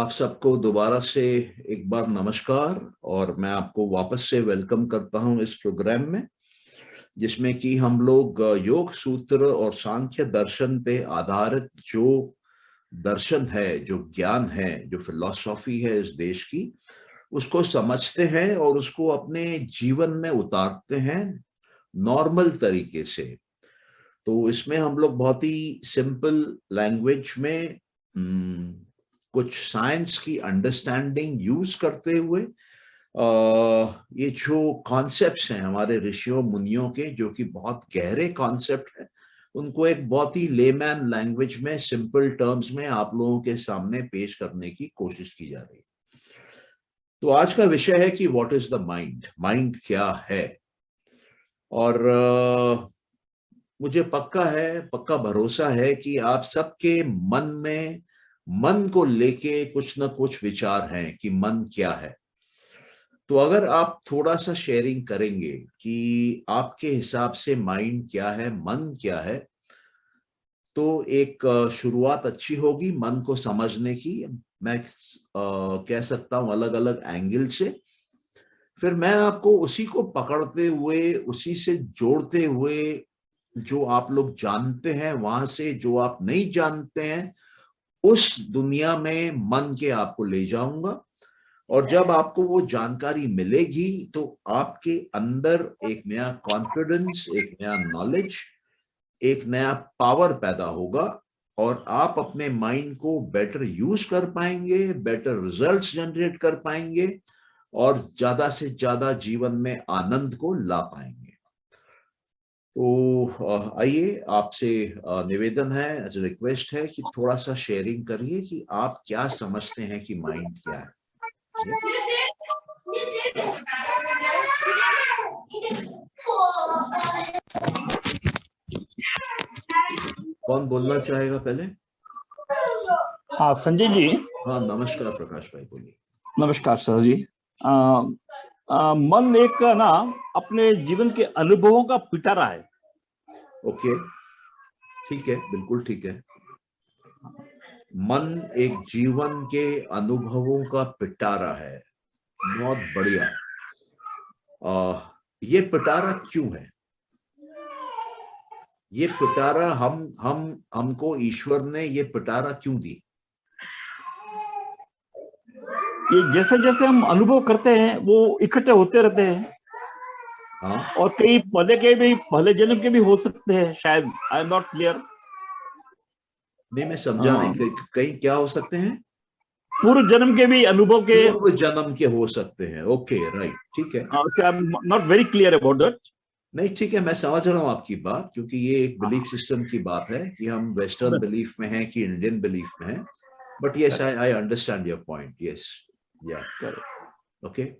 आप सबको दोबारा से एक बार नमस्कार और मैं आपको वापस से वेलकम करता हूं इस प्रोग्राम में, जिसमें कि हम लोग योग सूत्र और सांख्य दर्शन पे आधारित जो दर्शन है, जो ज्ञान है, जो फिलॉसफी है इस देश की, उसको समझते हैं और उसको अपने जीवन में उतारते हैं नॉर्मल तरीके से। तो इसमें हम लोग बहुत ही सिंपल लैंग्वेज में कुछ साइंस की अंडरस्टैंडिंग यूज करते हुए ये जो कॉन्सेप्ट्स हैं हमारे ऋषियों मुनियों के, जो कि बहुत गहरे कॉन्सेप्ट हैं, उनको एक बहुत ही लेमैन लैंग्वेज में, सिंपल टर्म्स में आप लोगों के सामने पेश करने की कोशिश की जा रही है। तो आज का विषय है कि what is the mind, mind क्या है। और मुझे पक्का भरोसा है कि आप सबके मन में मन को लेके कुछ ना कुछ विचार हैं कि मन क्या है। तो अगर आप थोड़ा सा शेयरिंग करेंगे कि आपके हिसाब से माइंड क्या है, मन क्या है, तो एक शुरुआत अच्छी होगी मन को समझने की। मैं कह सकता हूं अलग अलग एंगल से, फिर मैं आपको उसी को पकड़ते हुए, उसी से जोड़ते हुए, जो आप लोग जानते हैं वहां से जो आप नहीं जानते हैं उस दुनिया में मन के आपको ले जाऊंगा। और जब आपको वो जानकारी मिलेगी तो आपके अंदर एक नया कॉन्फिडेंस, एक नया नॉलेज, एक नया पावर पैदा होगा और आप अपने माइंड को बेटर यूज कर पाएंगे, बेटर रिजल्ट्स जनरेट कर पाएंगे और ज्यादा से ज्यादा जीवन में आनंद को ला पाएंगे। तो आइए, आपसे निवेदन है, एज रिक्वेस्ट है कि थोड़ा सा शेयरिंग करिए कि आप क्या समझते हैं कि माइंड क्या है। कौन बोलना चाहेगा पहले? हाँ, संजय जी। हाँ, नमस्कार प्रकाश भाई, बोलिए। नमस्कार सर जी। मन एक ना अपने जीवन के अनुभवों का पिटारा है। ओके, ठीक है, बिल्कुल ठीक है। मन एक जीवन के अनुभवों का पिटारा है, बहुत बढ़िया। ये पिटारा क्यों है? ये पिटारा हमको ईश्वर ने ये पिटारा क्यों दी? ये जैसे जैसे हम अनुभव करते हैं वो इकट्ठे होते रहते हैं। हाँ, और कई पहले जन्म के भी हो सकते हैं शायद। I am not clear. नहीं, मैं समझा नहीं। कहीं क्या हो सकते हैं? पूर्व जन्म के भी अनुभव के। पूर्व जन्म के हो सकते हैं। ओके, राइट, ठीक है। I am not very clear about that. नहीं, ठीक है, मैं समझ रहा हूँ आपकी बात, क्योंकि ये एक बिलीफ सिस्टम की बात है कि हम वेस्टर्न बिलीफ में हैं कि इंडियन बिलीफ में हैं। But yes, I understand your point. Yes, या, ओके।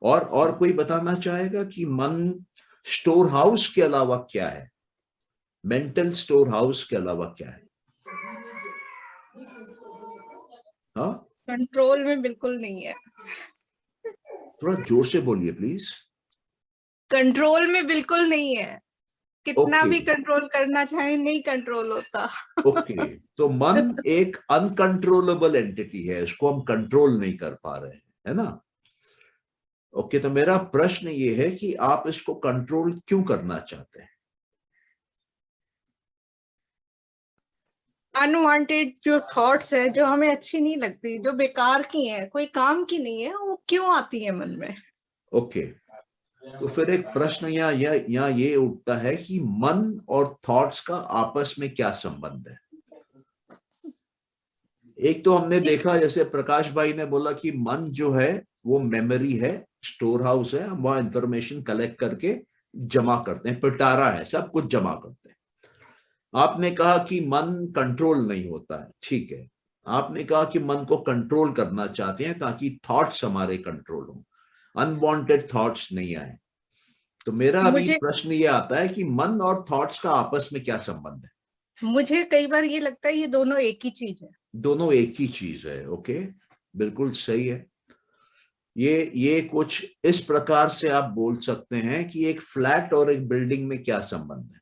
और कोई बताना चाहेगा कि मन स्टोर हाउस के अलावा क्या है? मेंटल स्टोर हाउस के अलावा क्या है? हाँ, कंट्रोल में बिल्कुल नहीं है। थोड़ा जोर से बोलिए प्लीज। कंट्रोल में बिल्कुल नहीं है। कितना Okay. भी कंट्रोल करना चाहे नहीं कंट्रोल होता। ओके, तो मन एक अनकंट्रोलेबल एंटिटी है, इसको हम कंट्रोल नहीं कर पा रहे हैं, है ना? ओके, तो मेरा प्रश्न ये है कि आप इसको कंट्रोल क्यों करना चाहते हैं? अनवांटेड जो थॉट्स है, जो हमें अच्छी नहीं लगती, जो बेकार की है, कोई काम की नहीं है, वो क्यों आती है मन में? ओके, तो फिर एक प्रश्न यहाँ ये उठता है कि मन और थॉट्स का आपस में क्या संबंध है? एक तो हमने देखा, जैसे प्रकाश भाई ने बोला कि मन जो है वो मेमोरी है, स्टोर हाउस है, हम वहां इंफॉर्मेशन कलेक्ट करके जमा करते हैं, पिटारा है, सब कुछ जमा करते हैं। आपने कहा कि मन कंट्रोल नहीं होता है, ठीक है। आपने कहा कि मन को कंट्रोल करना चाहते हैं ताकि थॉट्स हमारे कंट्रोल हो, अनवांटेड थॉट्स नहीं आए। तो मेरा अभी प्रश्न ये आता है कि मन और थॉट्स का आपस में क्या संबंध है? मुझे कई बार ये लगता है ये दोनों एक ही चीज है। दोनों एक ही चीज है। ओके, बिल्कुल सही है। ये कुछ इस प्रकार से आप बोल सकते हैं कि एक फ्लैट और एक बिल्डिंग में क्या संबंध है।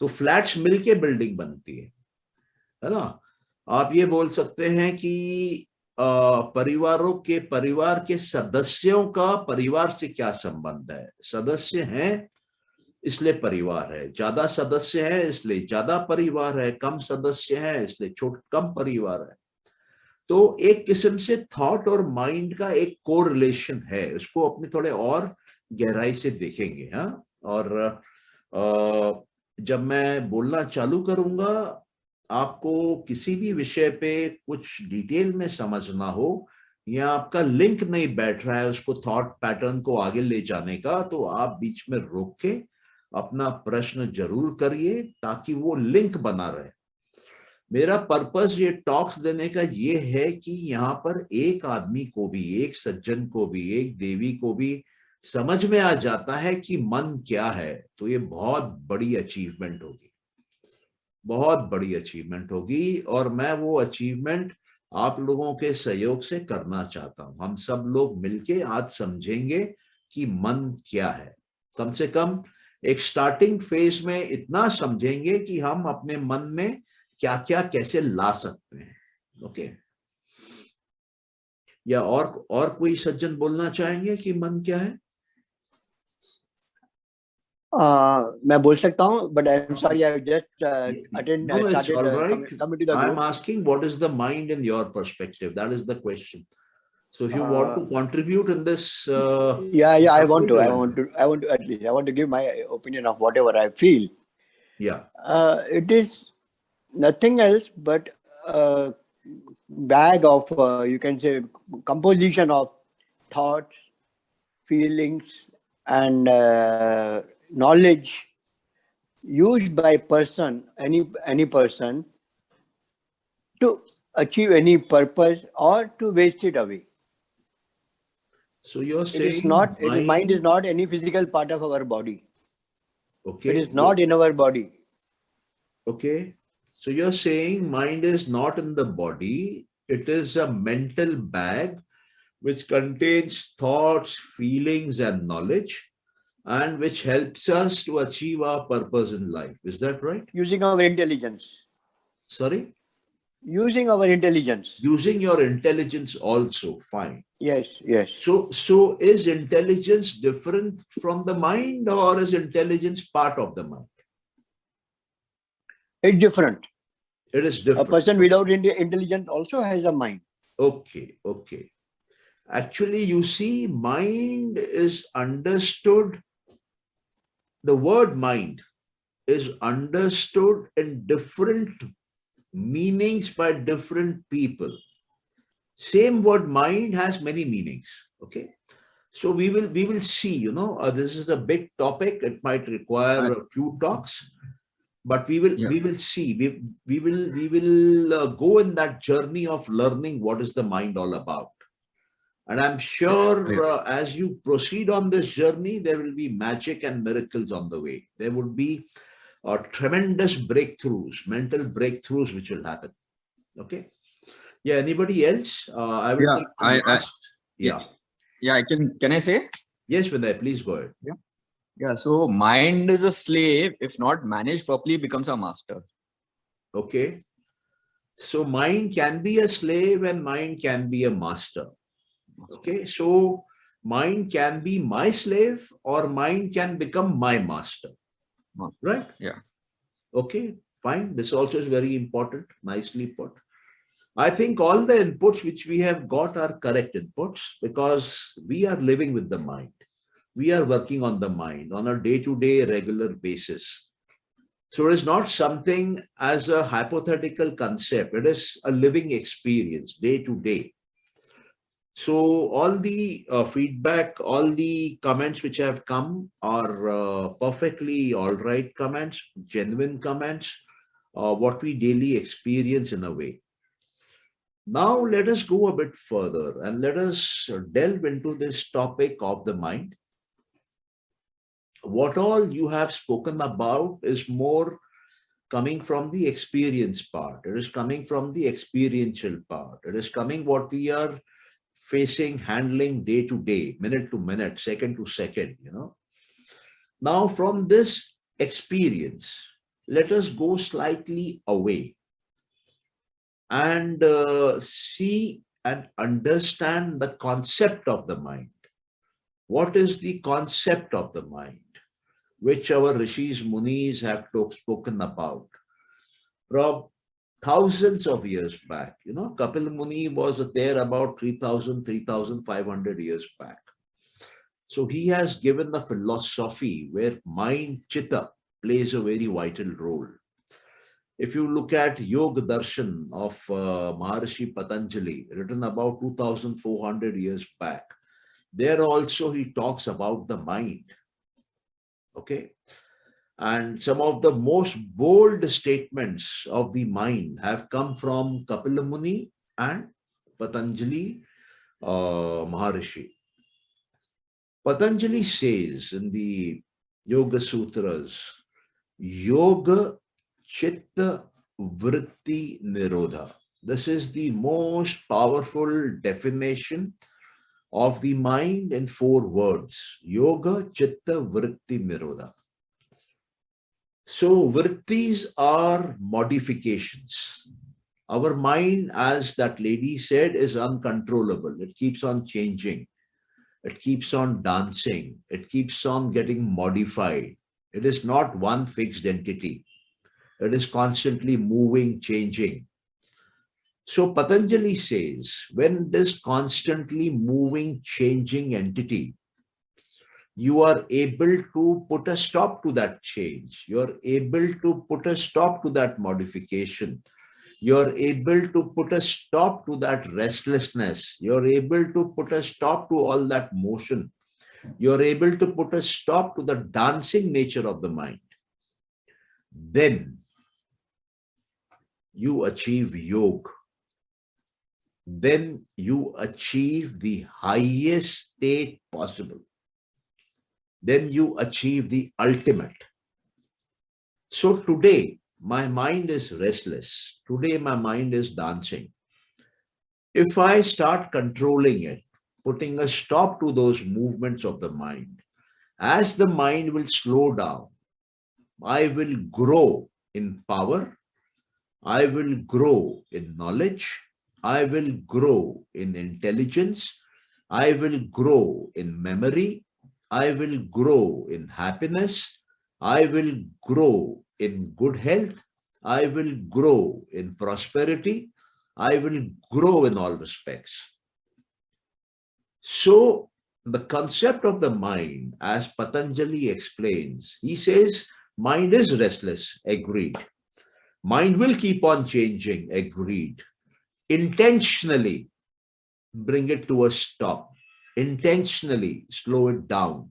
तो फ्लैट्स मिलके बिल्डिंग बनती है ना? आप ये बोल सकते हैं कि परिवार के सदस्यों का परिवार से क्या संबंध है? सदस्य हैं इसलिए परिवार है, ज्यादा सदस्य हैं इसलिए ज्यादा परिवार है, कम सदस्य हैं इसलिए कम परिवार है। तो एक किस्म से थॉट और माइंड का एक कोरिलेशन है, उसको अपने थोड़े और गहराई से देखेंगे। हाँ, और जब मैं बोलना चालू करूंगा, आपको किसी भी विषय पे कुछ डिटेल में समझना हो या आपका लिंक नहीं बैठ रहा है उसको थॉट पैटर्न को आगे ले जाने का, तो आप बीच में रोक के अपना प्रश्न जरूर करिए ताकि वो लिंक बना रहे। मेरा पर्पस ये टॉक्स देने का ये है कि यहाँ पर एक आदमी को भी, एक सज्जन को भी, एक देवी को भी समझ में आ जाता है कि मन क्या है, तो ये बहुत बड़ी अचीवमेंट होगी, बहुत बड़ी अचीवमेंट होगी। और मैं वो अचीवमेंट आप लोगों के सहयोग से करना चाहता हूं। हम सब लोग मिलके आज समझेंगे कि मन क्या है। कम से कम एक स्टार्टिंग फेज में इतना समझेंगे कि हम अपने मन में क्या क्या कैसे ला सकते हैं। ओके, या और कोई सज्जन बोलना चाहेंगे कि मन क्या है? मैं बोल सकता हूँ, but I'm sorry, I just attend. No, it's started all right. coming to the I'm group. asking what is the mind in your perspective. That is the question. So if you want to contribute in this, yeah, I want to at least I want to give my opinion of whatever I feel. Yeah. It is nothing else but a bag of you can say composition of thoughts, feelings, and knowledge used by any person to achieve any purpose or to waste it away. So you're saying mind is not any physical part of our body. Okay. It is not in our body. Okay. So you're saying mind is not in the body. It is a mental bag which contains thoughts, feelings, and knowledge, and which helps us to achieve our purpose in life. Is that right? Using our intelligence. Sorry? Using our intelligence. Using your intelligence also. Fine. Yes, yes. So is intelligence different from the mind, or is intelligence part of the mind? It's different. It is different. A person without intelligence also has a mind. Okay, okay. Actually, you see, mind is understood. The word mind is understood in different meanings by different people. Same word mind has many meanings. Okay, so we will see. This is a big topic. It might require a few talks, but we will see. We will go in that journey of learning what is the mind all about. And I'm sure as you proceed on this journey, there will be magic and miracles on the way. There would be tremendous breakthroughs, mental breakthroughs, which will happen. Okay. Yeah. Anybody else? I will take the last. Yeah. Yeah. Can I say? Yes, Vinay, please go ahead. Yeah. Yeah. So mind is a slave. If not managed properly, becomes a master. Okay. So mind can be a slave and mind can be a master. Okay, so mind can be my slave or mind can become my master, right? Yeah. Okay, fine. This also is very important. Nicely put. I think all the inputs which we have got are correct inputs because we are living with the mind. We are working on the mind on a day-to-day regular basis. So it is not something as a hypothetical concept. It is a living experience day to day. So all the feedback, all the comments which have come are perfectly all right comments, genuine comments, what we daily experience in a way. Now let us go a bit further and let us delve into this topic of the mind. What all you have spoken about is more coming from the experience part. It is coming from the experiential part. It is coming what we are facing, handling day to day, minute to minute, second to second, Now from this experience, let us go slightly away and see and understand the concept of the mind. What is the concept of the mind, which our rishis, munis have spoken about from thousands of years back? You know, Kapil Muni was there about 3,000, 3,500 years back. So he has given the philosophy where mind, chitta, plays a very vital role. If you look at Yoga Darshan of Maharishi Patanjali, written about 2,400 years back, there also he talks about the mind. Okay. And some of the most bold statements of the mind have come from Kapila Muni and Patanjali Maharishi. Patanjali says in the Yoga Sutras, Yoga Chitta Vritti Nirodha. This is the most powerful definition of the mind in 4 words. Yoga Chitta Vritti Nirodha. So vrittis are modifications. Our mind, as that lady said, is uncontrollable. It keeps on changing. It keeps on dancing. It keeps on getting modified. It is not one fixed entity. It is constantly moving, changing. So Patanjali says, when this constantly moving, changing entity, you are able to put a stop to that change. You are able to put a stop to that modification. You are able to put a stop to that restlessness. You are able to put a stop to all that motion. You are able to put a stop to the dancing nature of the mind. Then you achieve yoga. Then you achieve the highest state possible. Then you achieve the ultimate. So today, my mind is restless. Today, my mind is dancing. If I start controlling it, putting a stop to those movements of the mind, as the mind will slow down, I will grow in power. I will grow in knowledge. I will grow in intelligence. I will grow in memory. I will grow in happiness. I will grow in good health. I will grow in prosperity. I will grow in all respects. So the concept of the mind, as Patanjali explains, he says, mind is restless, agreed. Mind will keep on changing, agreed. Intentionally bring it to a stop. Intentionally slow it down.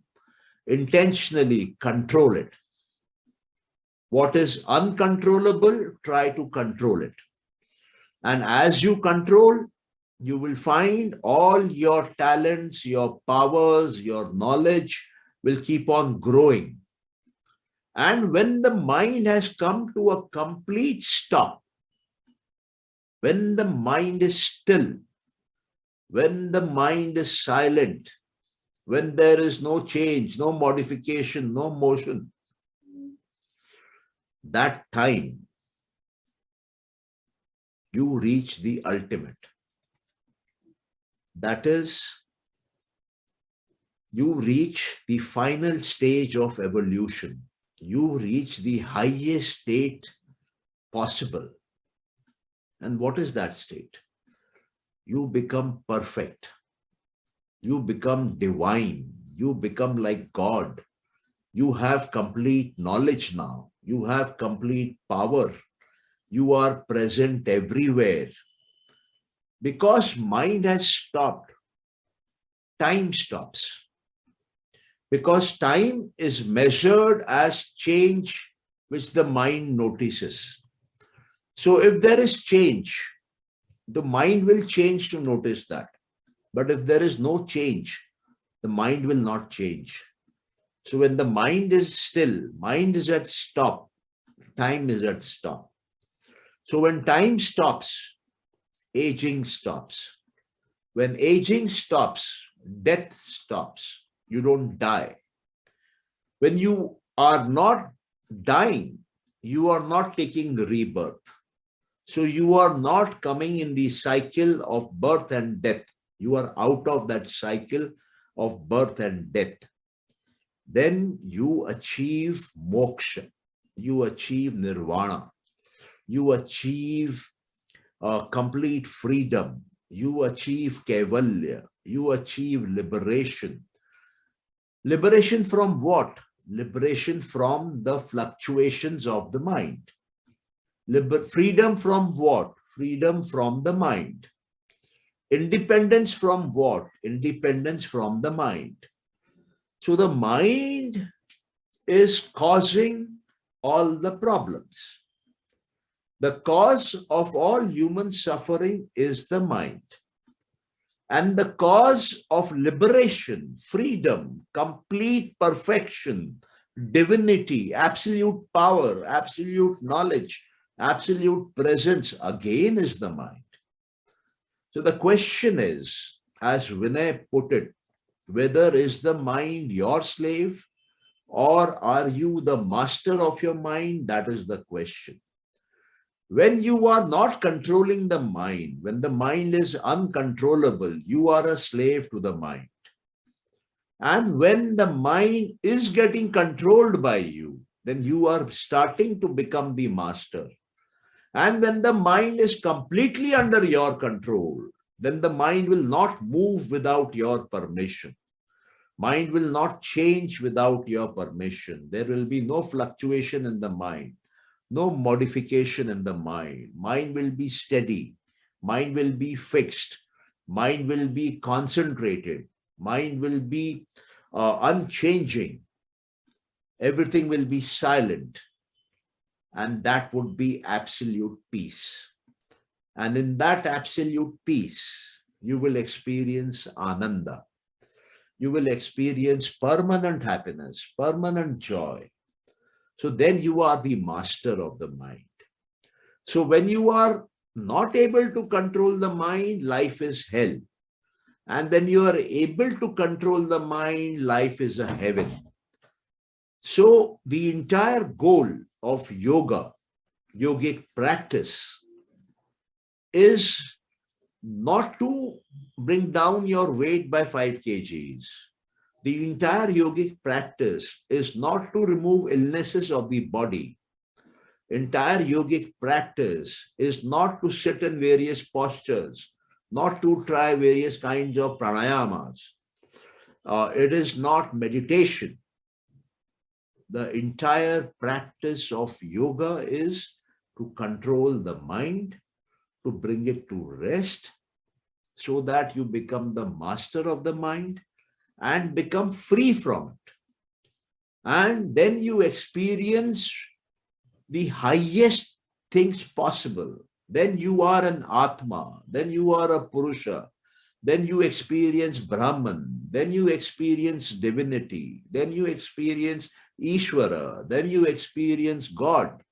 Intentionally control it. What is uncontrollable, try to control it. And as you control, you will find all your talents, your powers, your knowledge will keep on growing. And when the mind has come to a complete stop, when the mind is still, when the mind is silent, when there is no change, no modification, no motion, that time you reach the ultimate. That is, you reach the final stage of evolution. You reach the highest state possible. And what is that state? You become perfect. You become divine. You become like God. You have complete knowledge now. You have complete power. You are present everywhere. Because mind has stopped, time stops. Because time is measured as change which the mind notices. So if there is change, the mind will change to notice that. But if there is no change, the mind will not change. So when the mind is still, mind is at stop, time is at stop. So when time stops, aging stops. When aging stops, death stops. You don't die. When you are not dying, you are not taking rebirth. So you are not coming in the cycle of birth and death. You are out of that cycle of birth and death. Then you achieve moksha. You achieve nirvana. You achieve complete freedom. You achieve kaivalya. You achieve liberation. Liberation from what? Liberation from the fluctuations of the mind. Freedom from what? Freedom from the mind. Independence from what? Independence from the mind. So the mind is causing all the problems. The cause of all human suffering is the mind. And the cause of liberation, freedom, complete perfection, divinity, absolute power, absolute knowledge, absolute presence, again is the mind. So the question is, as Vinay put it, whether is the mind your slave or are you the master of your mind? That is the question. When you are not controlling the mind, when the mind is uncontrollable, you are a slave to the mind. And when the mind is getting controlled by you, then you are starting to become the master. And when the mind is completely under your control, then the mind will not move without your permission. Mind will not change without your permission. There will be no fluctuation in the mind, no modification in the mind. Mind will be steady. Mind will be fixed. Mind will be concentrated. Mind will be unchanging. Everything will be silent. And that would be absolute peace. And in that absolute peace, you will experience ananda. You will experience permanent happiness, permanent joy. So then you are the master of the mind. So when you are not able to control the mind, life is hell. And when you are able to control the mind, life is a heaven. So the entire goal of yoga, yogic practice, is not to bring down your weight by 5 kgs. The entire yogic practice is not to remove illnesses of the body. Entire yogic practice is not to sit in various postures, not to try various kinds of pranayamas. It is not meditation. The entire practice of yoga is to control the mind, to bring it to rest, so that you become the master of the mind and become free from it. And then you experience the highest things possible. Then you are an Atma, then you are a Purusha, then you experience Brahman, then you experience divinity, then you experience Ishvara, then you experience God.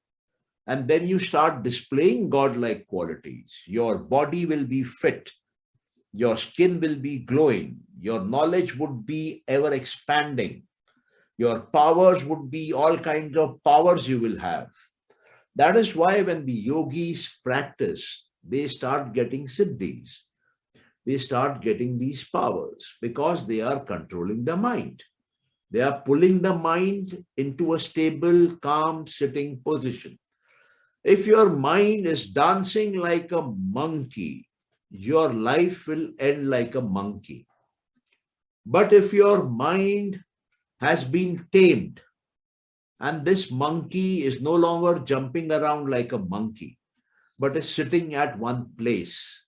And then you start displaying God-like qualities. Your body will be fit. Your skin will be glowing. Your knowledge would be ever expanding. Your powers would be all kinds of powers you will have. That is why when the yogis practice, they start getting siddhis. They start getting these powers because they are controlling the mind. They are pulling the mind into a stable, calm, sitting position. If your mind is dancing like a monkey, your life will end like a monkey. But if your mind has been tamed and this monkey is no longer jumping around like a monkey, but is sitting at one place,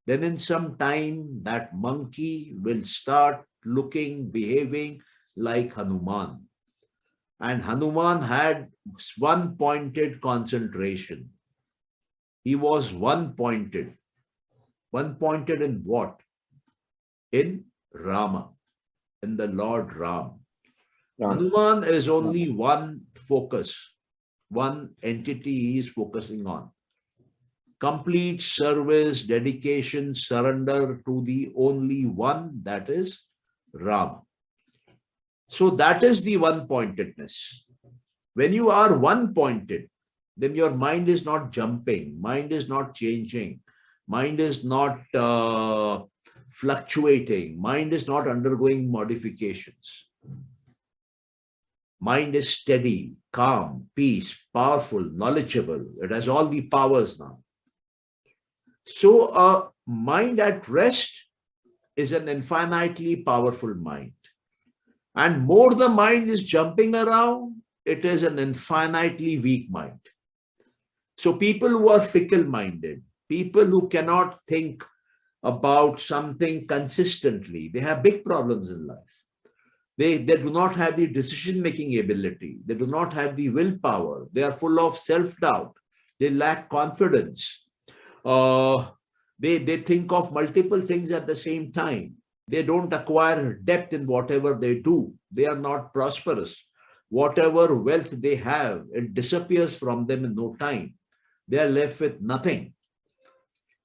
then in some time that monkey will start looking, behaving like Hanuman. And Hanuman had one-pointed concentration. He was one-pointed. One-pointed in what? In Rama, in the Lord Ram. Hanuman is only one focus, one entity he is focusing on. Complete service, dedication, surrender to the only one, that is Ram. So that is the one-pointedness. When you are one-pointed, then your mind is not jumping, mind is not changing, mind is not fluctuating, mind is not undergoing modifications. Mind is steady, calm, peace, powerful, knowledgeable. It has all the powers now. So a mind at rest is an infinitely powerful mind. And more the mind is jumping around, it is an infinitely weak mind. So people who are fickle-minded, people who cannot think about something consistently, they have big problems in life. They do not have the decision-making ability. They do not have the willpower. They are full of self-doubt. They lack confidence. They think of multiple things at the same time. They don't acquire depth in whatever they do. They are not prosperous. Whatever wealth they have, it disappears from them in no time. They are left with nothing.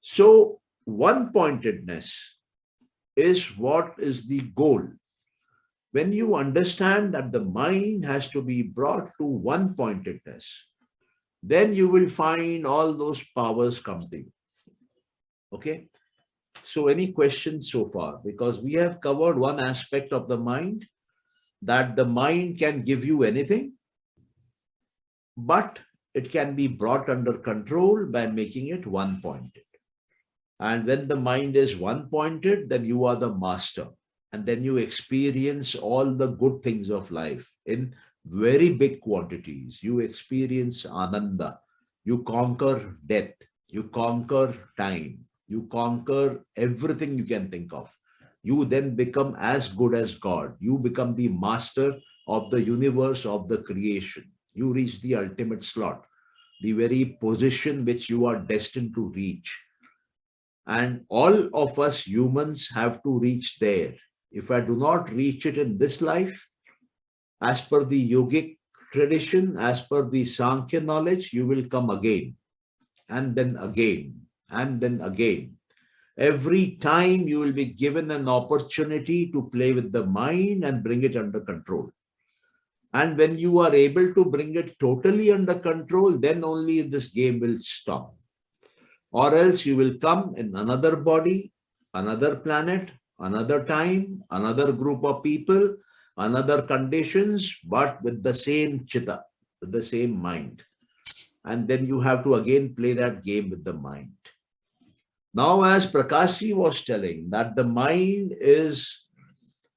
So one-pointedness is what is the goal. When you understand that the mind has to be brought to one-pointedness, then you will find all those powers come to you. Okay. So any questions so far? Because we have covered one aspect of the mind, that the mind can give you anything, but it can be brought under control by making it one-pointed. And when the mind is one-pointed, then you are the master. And then you experience all the good things of life in very big quantities. You experience ananda. You conquer death. You conquer time. You conquer everything you can think of. You then become as good as God. You become the master of the universe, of the creation. You reach the ultimate slot, the very position which you are destined to reach. And all of us humans have to reach there. If I do not reach it in this life, as per the yogic tradition, as per the Sankhya knowledge, you will come again, and then again, and then again. Every time you will be given an opportunity to play with the mind and bring it under control. And when you are able to bring it totally under control, then only this game will stop. Or else you will come in another body, another planet, another time, another group of people, another conditions, but with the same chitta, with the same mind. And then you have to again play that game with the mind. Now, as Prakashji was telling, that the mind is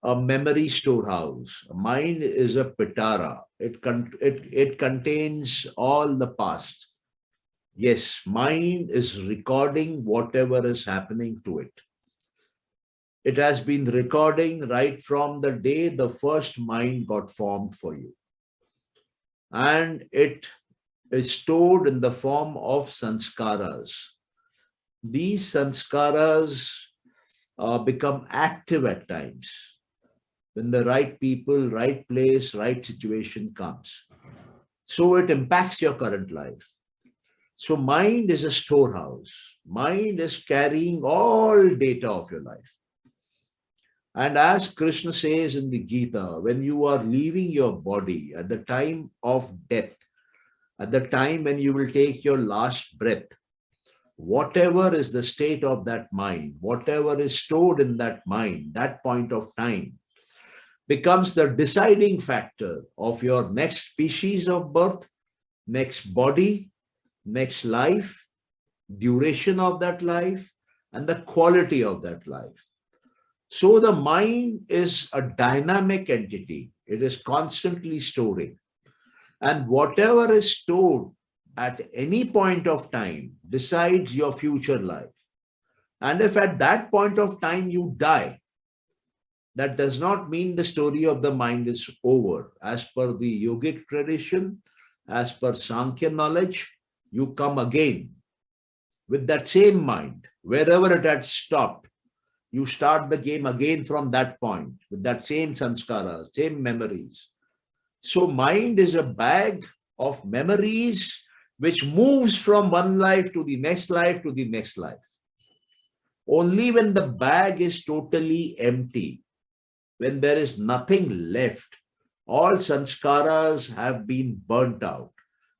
a memory storehouse. Mind is a pitara. It contains all the past. Yes, mind is recording whatever is happening to it. It has been recording right from the day the first mind got formed for you. And it is stored in the form of sanskaras. These sanskaras become active at times when the right people, right place, right situation comes. So it impacts your current life. So mind is a storehouse. Mind is carrying all data of your life. And as Krishna says in the Gita, when you are leaving your body at the time of death, at the time when you will take your last breath, whatever is the state of that mind, whatever is stored in that mind, that point of time, becomes the deciding factor of your next species of birth, next body, next life, duration of that life, and the quality of that life. So the mind is a dynamic entity. It is constantly storing. And whatever is stored at any point of time decides your future life. And if at that point of time you die, that does not mean the story of the mind is over. As per the yogic tradition, as per Sankhya knowledge, you come again with that same mind. Wherever it had stopped, you start the game again from that point with that same sanskara, same memories. So mind is a bag of memories which moves from one life to the next life to the next life. Only when the bag is totally empty, when there is nothing left, all sanskaras have been burnt out.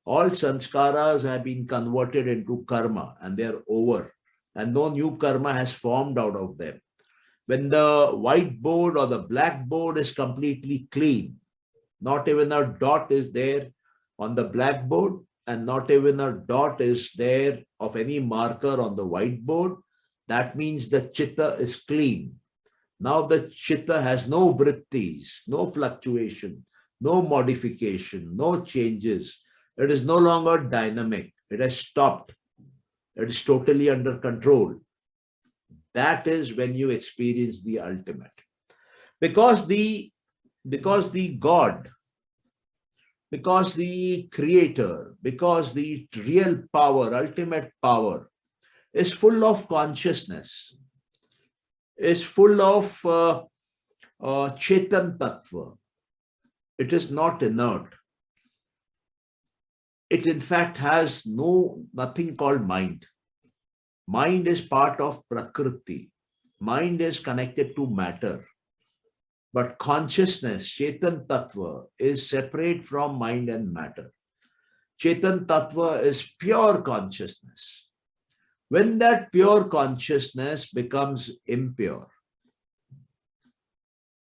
All sanskaras have been converted into karma and they are over, and no new karma has formed out of them. When the whiteboard or the blackboard is completely clean, not even a dot is there on the blackboard, and not even a dot is there of any marker on the whiteboard, that means the chitta is clean. Now the chitta has no vrittis, no fluctuation, no modification, no changes. It is no longer dynamic. It has stopped. It is totally under control. That is when you experience the ultimate. Because the God, because the creator, because the real power, ultimate power is full of consciousness, is full of Chetan Tattva. It is not inert. It in fact has nothing called mind. Mind is part of Prakriti. Mind is connected to matter. But consciousness, Chetan Tattva, is separate from mind and matter. Chetan Tattva is pure consciousness. When that pure consciousness becomes impure,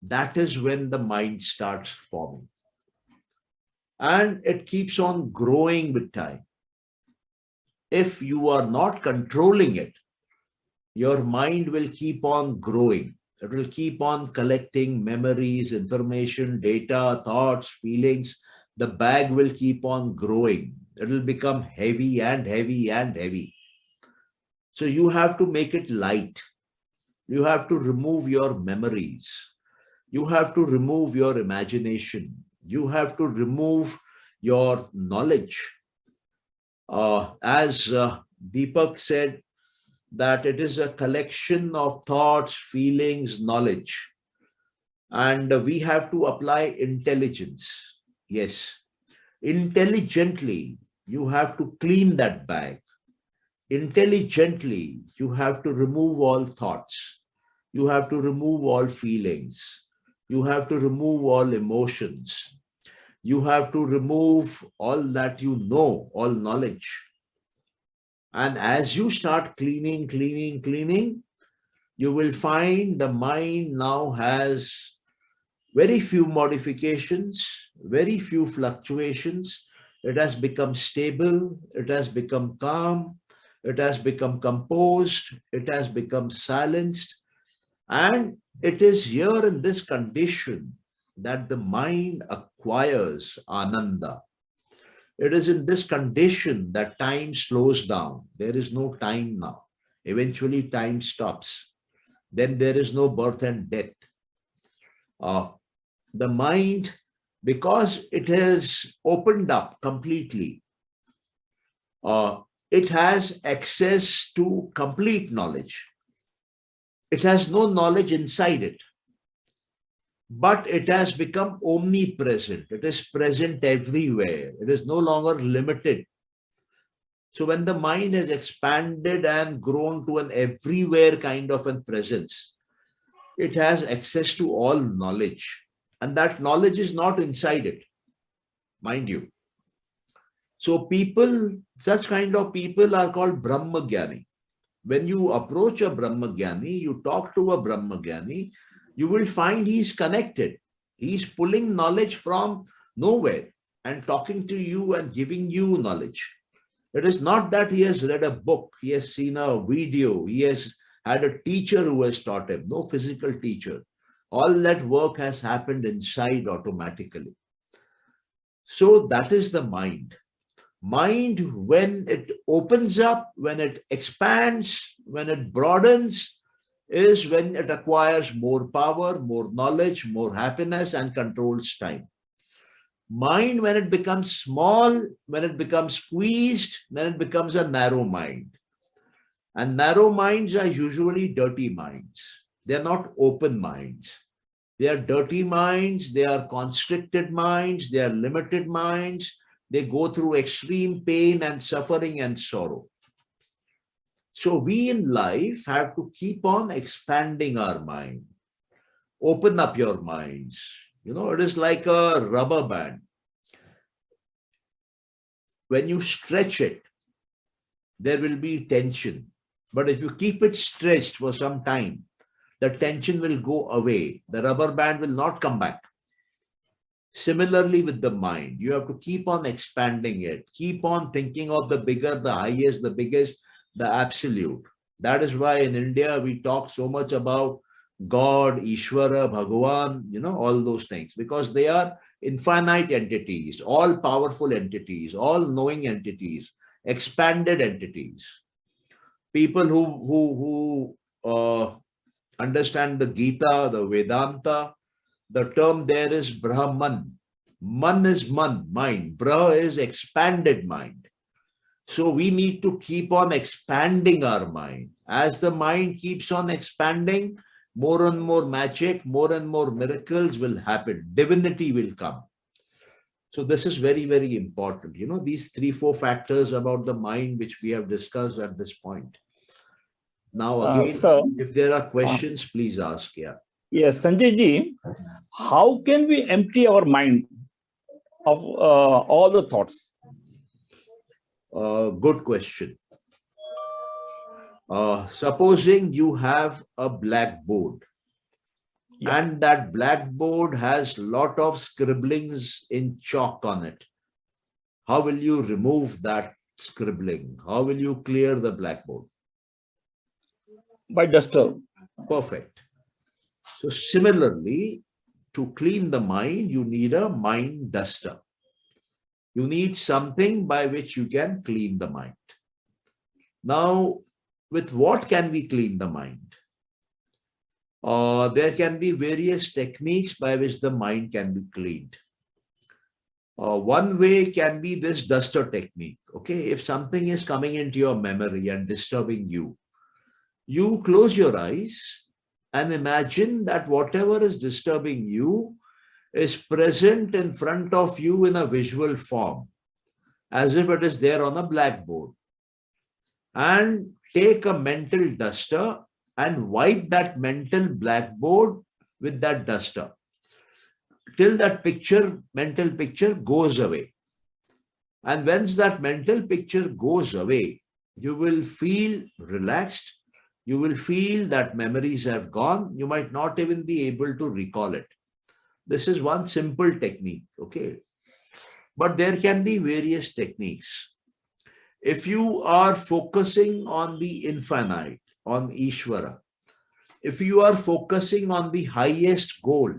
that is when the mind starts forming. And it keeps on growing with time. If you are not controlling it, your mind will keep on growing. It will keep on collecting memories, information, data, thoughts, feelings. The bag will keep on growing. It will become heavy and heavy and heavy. So you have to make it light. You have to remove your memories. You have to remove your imagination. You have to remove your knowledge. As Deepak said, that it is a collection of thoughts, feelings, knowledge. And we have to apply intelligence. Yes, intelligently, you have to clean that bag. Intelligently, you have to remove all thoughts. You have to remove all feelings. You have to remove all emotions. You have to remove all that you know, all knowledge. And as you start cleaning, you will find the mind now has very few modifications, very few fluctuations. It has become stable. It has become calm. It has become composed. It has become silenced. And it is here in this condition that the mind acquires ananda. It is in this condition that time slows down. There is no time now. Eventually time stops. Then there is no birth and death. The mind, because it has opened up completely, it has access to complete knowledge. It has no knowledge inside it, but it has become omnipresent. It is present everywhere. It is no longer limited. So when the mind has expanded and grown to an everywhere kind of a presence, it has access to all knowledge. And that knowledge is not inside it, mind you. So people, such kind of people are called Brahmagyani. When you approach a Brahmagyani, you talk to a Brahmagyani, you will find he's connected. He's pulling knowledge from nowhere and talking to you and giving you knowledge. It is not that he has read a book, he has seen a video, he has had a teacher who has taught him, no physical teacher. All that work has happened inside automatically. So that is the mind. Mind, when it opens up, when it expands, when it broadens, is when it acquires more power, more knowledge, more happiness, and controls time. Mind, when it becomes small, when it becomes squeezed, then it becomes a narrow mind. And narrow minds are usually dirty minds. They are not open minds. They are dirty minds, they are constricted minds, they are limited minds. They go through extreme pain and suffering and sorrow. So we in life have to keep on expanding our mind. Open up your minds. You know, it is like a rubber band. When you stretch it, there will be tension. But if you keep it stretched for some time, the tension will go away. The rubber band will not come back. Similarly with the mind, you have to keep on expanding it. Keep on thinking of the bigger, the highest, the biggest, the absolute. That is why in India, we talk so much about God, Ishvara, Bhagavan, all those things, because they are infinite entities, all powerful entities, all knowing entities, expanded entities. People who understand the Gita, the Vedanta, the term there is Brahman. Man is mind. Brah is expanded mind. So we need to keep on expanding our mind. As the mind keeps on expanding, more and more magic, more and more miracles will happen. Divinity will come. So this is very, very important. These 3-4 factors about the mind which we have discussed at this point. Now again, sir, if there are questions, please ask. Yeah. Yes, Sanjay ji, how can we empty our mind of all the thoughts? Good question. Supposing you have a blackboard, Yeah. and that blackboard has lot of scribblings in chalk on it. How will you remove that scribbling? How will you clear the blackboard? By duster. Perfect. So similarly, to clean the mind, you need a mind duster. You need something by which you can clean the mind. Now, with what can we clean the mind? There can be various techniques by which the mind can be cleaned. One way can be this duster technique. Okay, if something is coming into your memory and disturbing you, you close your eyes and imagine that whatever is disturbing you is present in front of you in a visual form, as if it is there on a blackboard. And take a mental duster and wipe that mental blackboard with that duster till that mental picture goes away. And once that mental picture goes away, you will feel relaxed. You will feel that memories have gone. You might not even be able to recall it. This is one simple technique, okay? But there can be various techniques. If you are focusing on the infinite, on Ishvara, if you are focusing on the highest goal,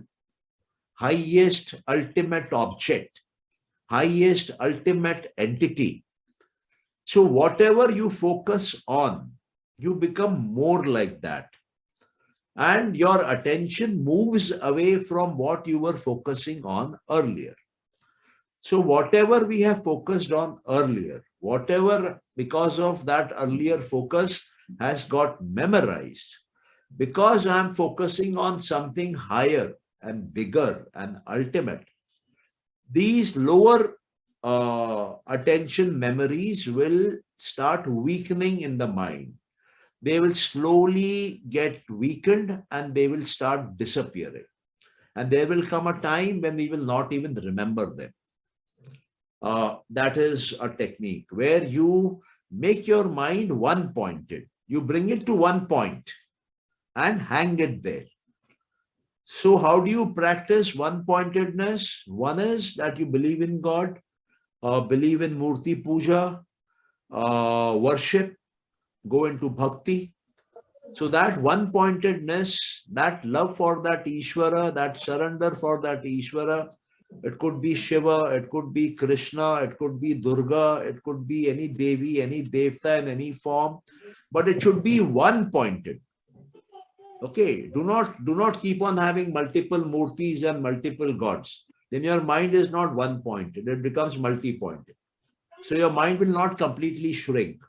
highest ultimate object, highest ultimate entity, so whatever you focus on, you become more like that. And your attention moves away from what you were focusing on earlier. So whatever we have focused on earlier, whatever because of that earlier focus has got memorized, because I'm focusing on something higher and bigger and ultimate, these lower attention memories will start weakening in the mind. They will slowly get weakened and they will start disappearing. And there will come a time when we will not even remember them. That is a technique where you make your mind one-pointed. You bring it to one point and hang it there. So how do you practice one-pointedness? One is that you believe in God, believe in Murti Puja, worship, go into bhakti. So that one-pointedness, that love for that Ishvara, that surrender for that Ishvara, it could be Shiva, it could be Krishna, it could be Durga, it could be any Devi, any Devta in any form, but it should be one-pointed. Okay, do not keep on having multiple murtis and multiple gods. Then your mind is not one-pointed, it becomes multi-pointed. So your mind will not completely shrink.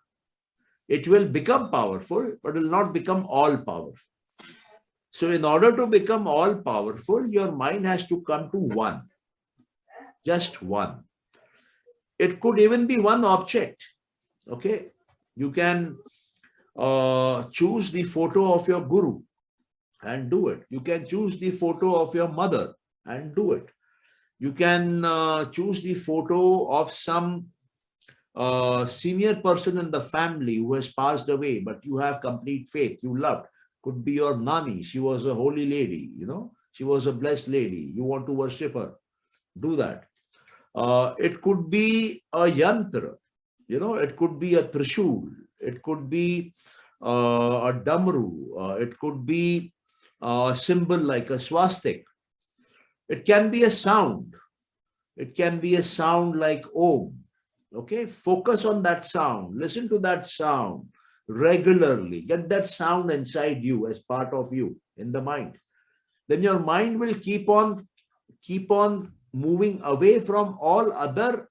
It will become powerful, but will not become all-powerful. So in order to become all-powerful, your mind has to come to one. Just one. It could even be one object. Okay, you can choose the photo of your guru and do it. You can choose the photo of your mother and do it. You can choose the photo of some a senior person in the family who has passed away, but you have complete faith, you loved. Could be your nani. She was a holy lady, you know, she was a blessed lady. You want to worship her. Do that. It could be a yantra, you know, it could be a trishul, it could be a damru, it could be a symbol like a swastik. It can be a sound. It can be a sound like Om. Okay, focus on that sound. Listen to that sound regularly. Get that sound inside you as part of you in the mind. Then your mind will keep on moving away from all other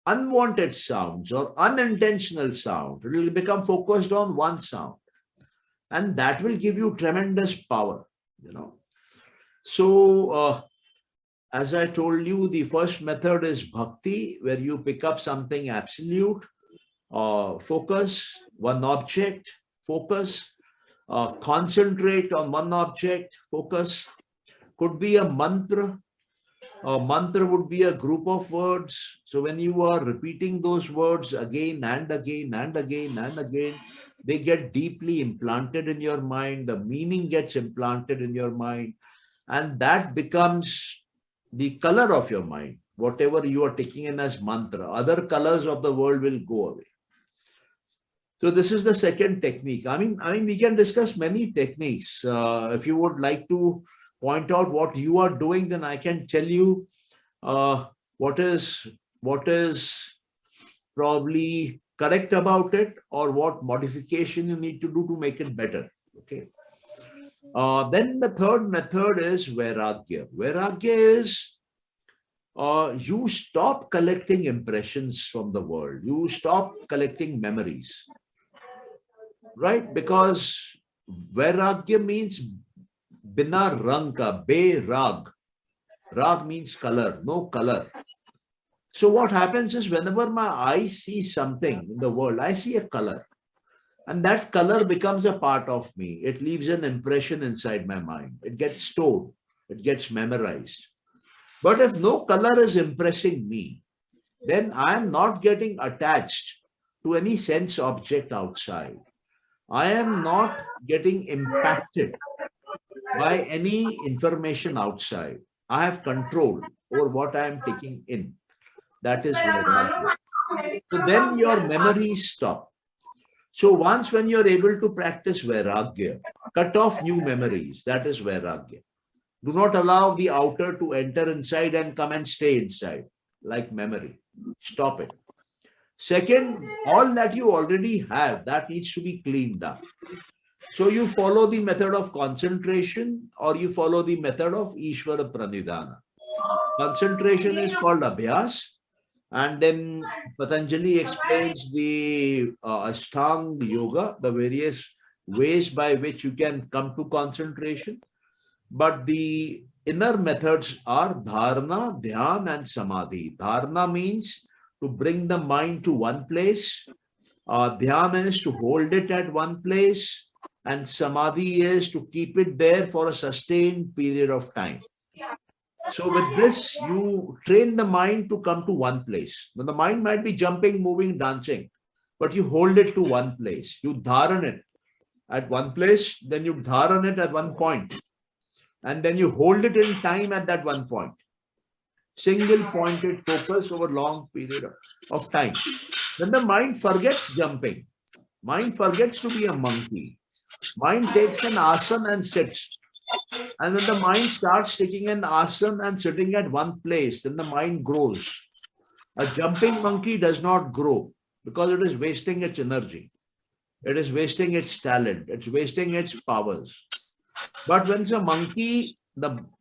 unwanted sounds or unintentional sound. It will become focused on one sound, and that will give you tremendous power, you know. So as I told you, the first method is bhakti, where you pick up something absolute, focus, one object, focus, concentrate on one object, focus. Could be a mantra. A mantra would be a group of words. So when you are repeating those words again and again and again and again, they get deeply implanted in your mind. The meaning gets implanted in your mind, and that becomes the color of your mind. Whatever you are taking in as mantra, other colors of the world will go away. So this is the second technique. I mean, we can discuss many techniques. If you would like to point out what you are doing, then I can tell you what is probably correct about it, or what modification you need to do to make it better. Okay. Then the third method is vairagya. Vairagya is you stop collecting impressions from the world. You stop collecting memories, right? Because vairagya means bina rang ka, be rag. Rag means color, no color. So what happens is, whenever my eye sees something in the world, I see a color. And that color becomes a part of me. It leaves an impression inside my mind. It gets stored. It gets memorized. But if no color is impressing me, then I am not getting attached to any sense object outside. I am not getting impacted by any information outside. I have control over what I am taking in. That is vairagya. So then your memories stop. So once when you're able to practice vairagya, cut off new memories. That is vairagya. Do not allow the outer to enter inside and come and stay inside like memory. Stop it. Second, all that you already have, that needs to be cleaned up. So you follow the method of concentration, or you follow the method of Ishvara Pranidhana. Concentration is called Abhyas. And then Patanjali explains the Ashtanga Yoga, the various ways by which you can come to concentration. But the inner methods are Dharana, Dhyan, and Samadhi. Dharana means to bring the mind to one place. Dhyana is to hold it at one place. And Samadhi is to keep it there for a sustained period of time. So with this, you train the mind to come to one place. Now, the mind might be jumping, moving, dancing, but you hold it to one place. You dharan it at one place, then you dharan it at one point, and then you hold it in time at that one point. Single pointed focus over long period of time. Then the mind forgets jumping. Mind forgets to be a monkey. Mind takes an asana and sits. And when the mind starts taking an asana and sitting at one place, then the mind grows. A jumping monkey does not grow because it is wasting its energy. It is wasting its talent. It's wasting its powers. But when the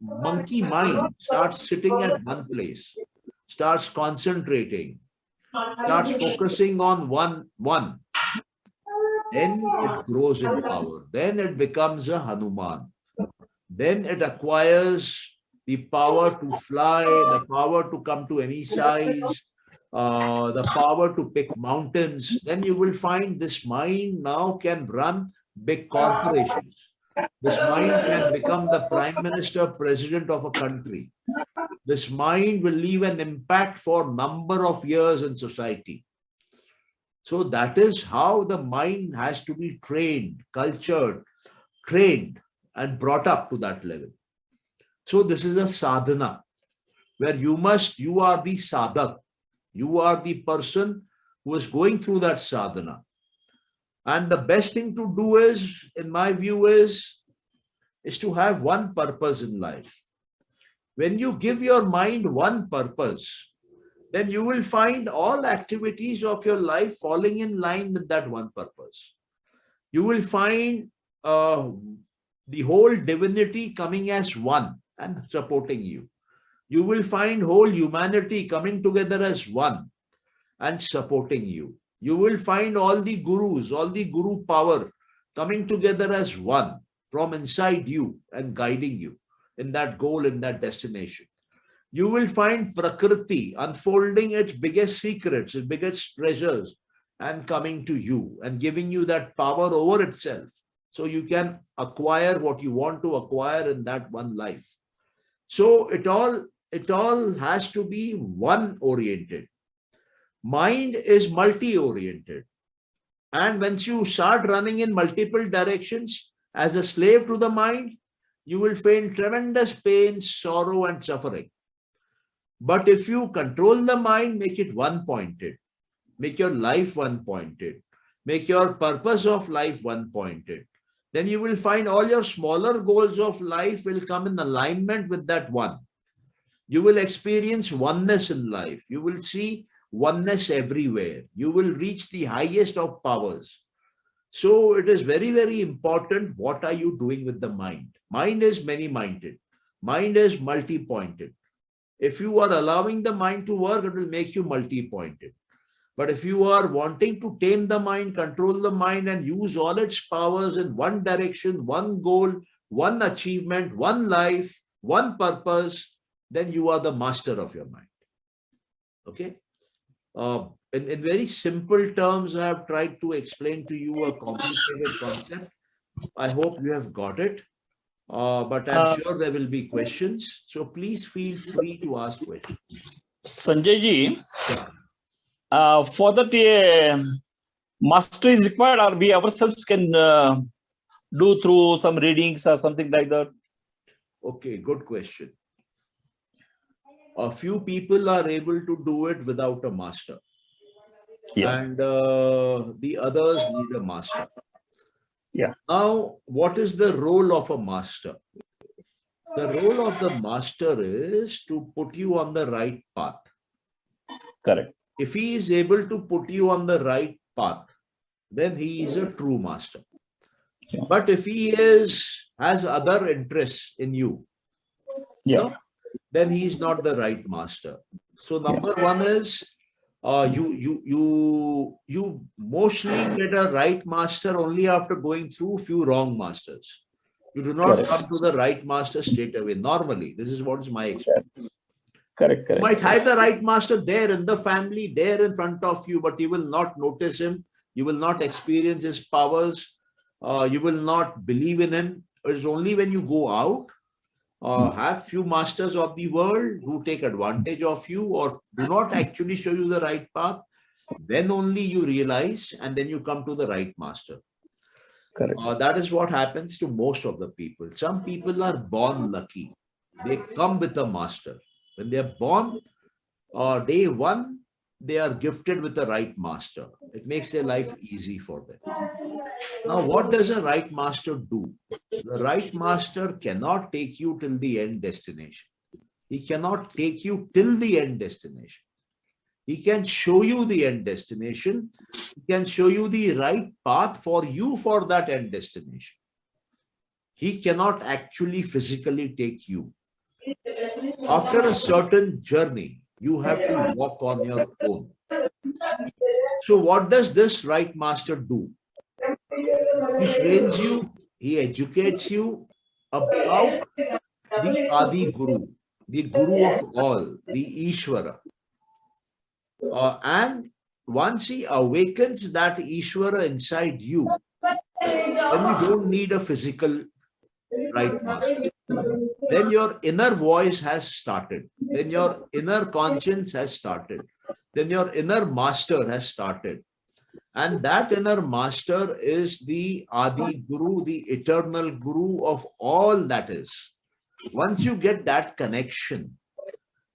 monkey mind starts sitting at one place, starts concentrating, starts focusing on one, then it grows in power. Then it becomes a Hanuman. Then it acquires the power to fly, the power to come to any size, the power to pick mountains. Then you will find this mind now can run big corporations. This mind can become the prime minister, president of a country. This mind will leave an impact for a number of years in society. So that is how the mind has to be trained, cultured, trained, and brought up to that level. So this is a sadhana where you are the sadhak. You are the person who is going through that sadhana. And the best thing to do is, in my view, is to have one purpose in life. When you give your mind one purpose, then you will find all activities of your life falling in line with that one purpose. You will find the whole divinity coming as one and supporting you. You will find whole humanity coming together as one and supporting you. You will find all the gurus, all the guru power coming together as one from inside you and guiding you in that goal, in that destination. You will find Prakriti unfolding its biggest secrets, its biggest treasures, and coming to you and giving you that power over itself, so you can acquire what you want to acquire in that one life. So it all has to be one oriented. Mind is multi-oriented. And once you start running in multiple directions as a slave to the mind, you will feel tremendous pain, sorrow, and suffering. But if you control the mind, make it one-pointed, make your life one-pointed, make your purpose of life one-pointed, then you will find all your smaller goals of life will come in alignment with that one. You will experience oneness in life. You will see oneness everywhere. You will reach the highest of powers. So it is very, very important. What are you doing with the mind? Mind is many-minded. Mind is multi-pointed. If you are allowing the mind to work, it will make you multi-pointed. But if you are wanting to tame the mind, control the mind, and use all its powers in one direction, one goal, one achievement, one life, one purpose, then you are the master of your mind. Okay? In very simple terms, I have tried to explain to you a complicated concept. I hope you have got it. But I'm sure there will be questions. So please feel free to ask questions. Sanjay ji, for that master is required, or we ourselves can do through some readings or something like that? Okay, good question. A few people are able to do it without a master. Yeah. And the others need a master. Yeah. Now, what is the role of a master? The role of the master is to put you on the right path. Correct. If he is able to put you on the right path, then he is a true master. Yeah. But if he has other interests in you, Yeah. then he is not the right master. So number one is you mostly get a right master only after going through a few wrong masters. You do not Correct. come to the right master straight away. Normally, this is what is my experience. Correct. You might have the right master there in the family, there in front of you, but you will not notice him. You will not experience his powers. You will not believe in him. It is only when you go out, have few masters of the world who take advantage of you or do not actually show you the right path, then only you realize, and then you come to the right master. Correct. That is what happens to most of the people. Some people are born lucky. They come with a master. When they are born, day one, they are gifted with the right master. It makes their life easy for them. Now, what does a right master do? The right master cannot take you till the end destination. He cannot take you till the end destination. He can show you the end destination. He can show you the right path for you for that end destination. He cannot actually physically take you. After a certain journey, you have to walk on your own. So what does this right master do? He trains you, he educates you about the Adi Guru, the Guru of all, the Ishvara. And once he awakens that Ishvara inside you, then you don't need a physical right master. Then your inner voice has started. Then your inner conscience has started. Then your inner master has started. And that inner master is the Adi Guru, the eternal Guru of all that is. Once you get that connection,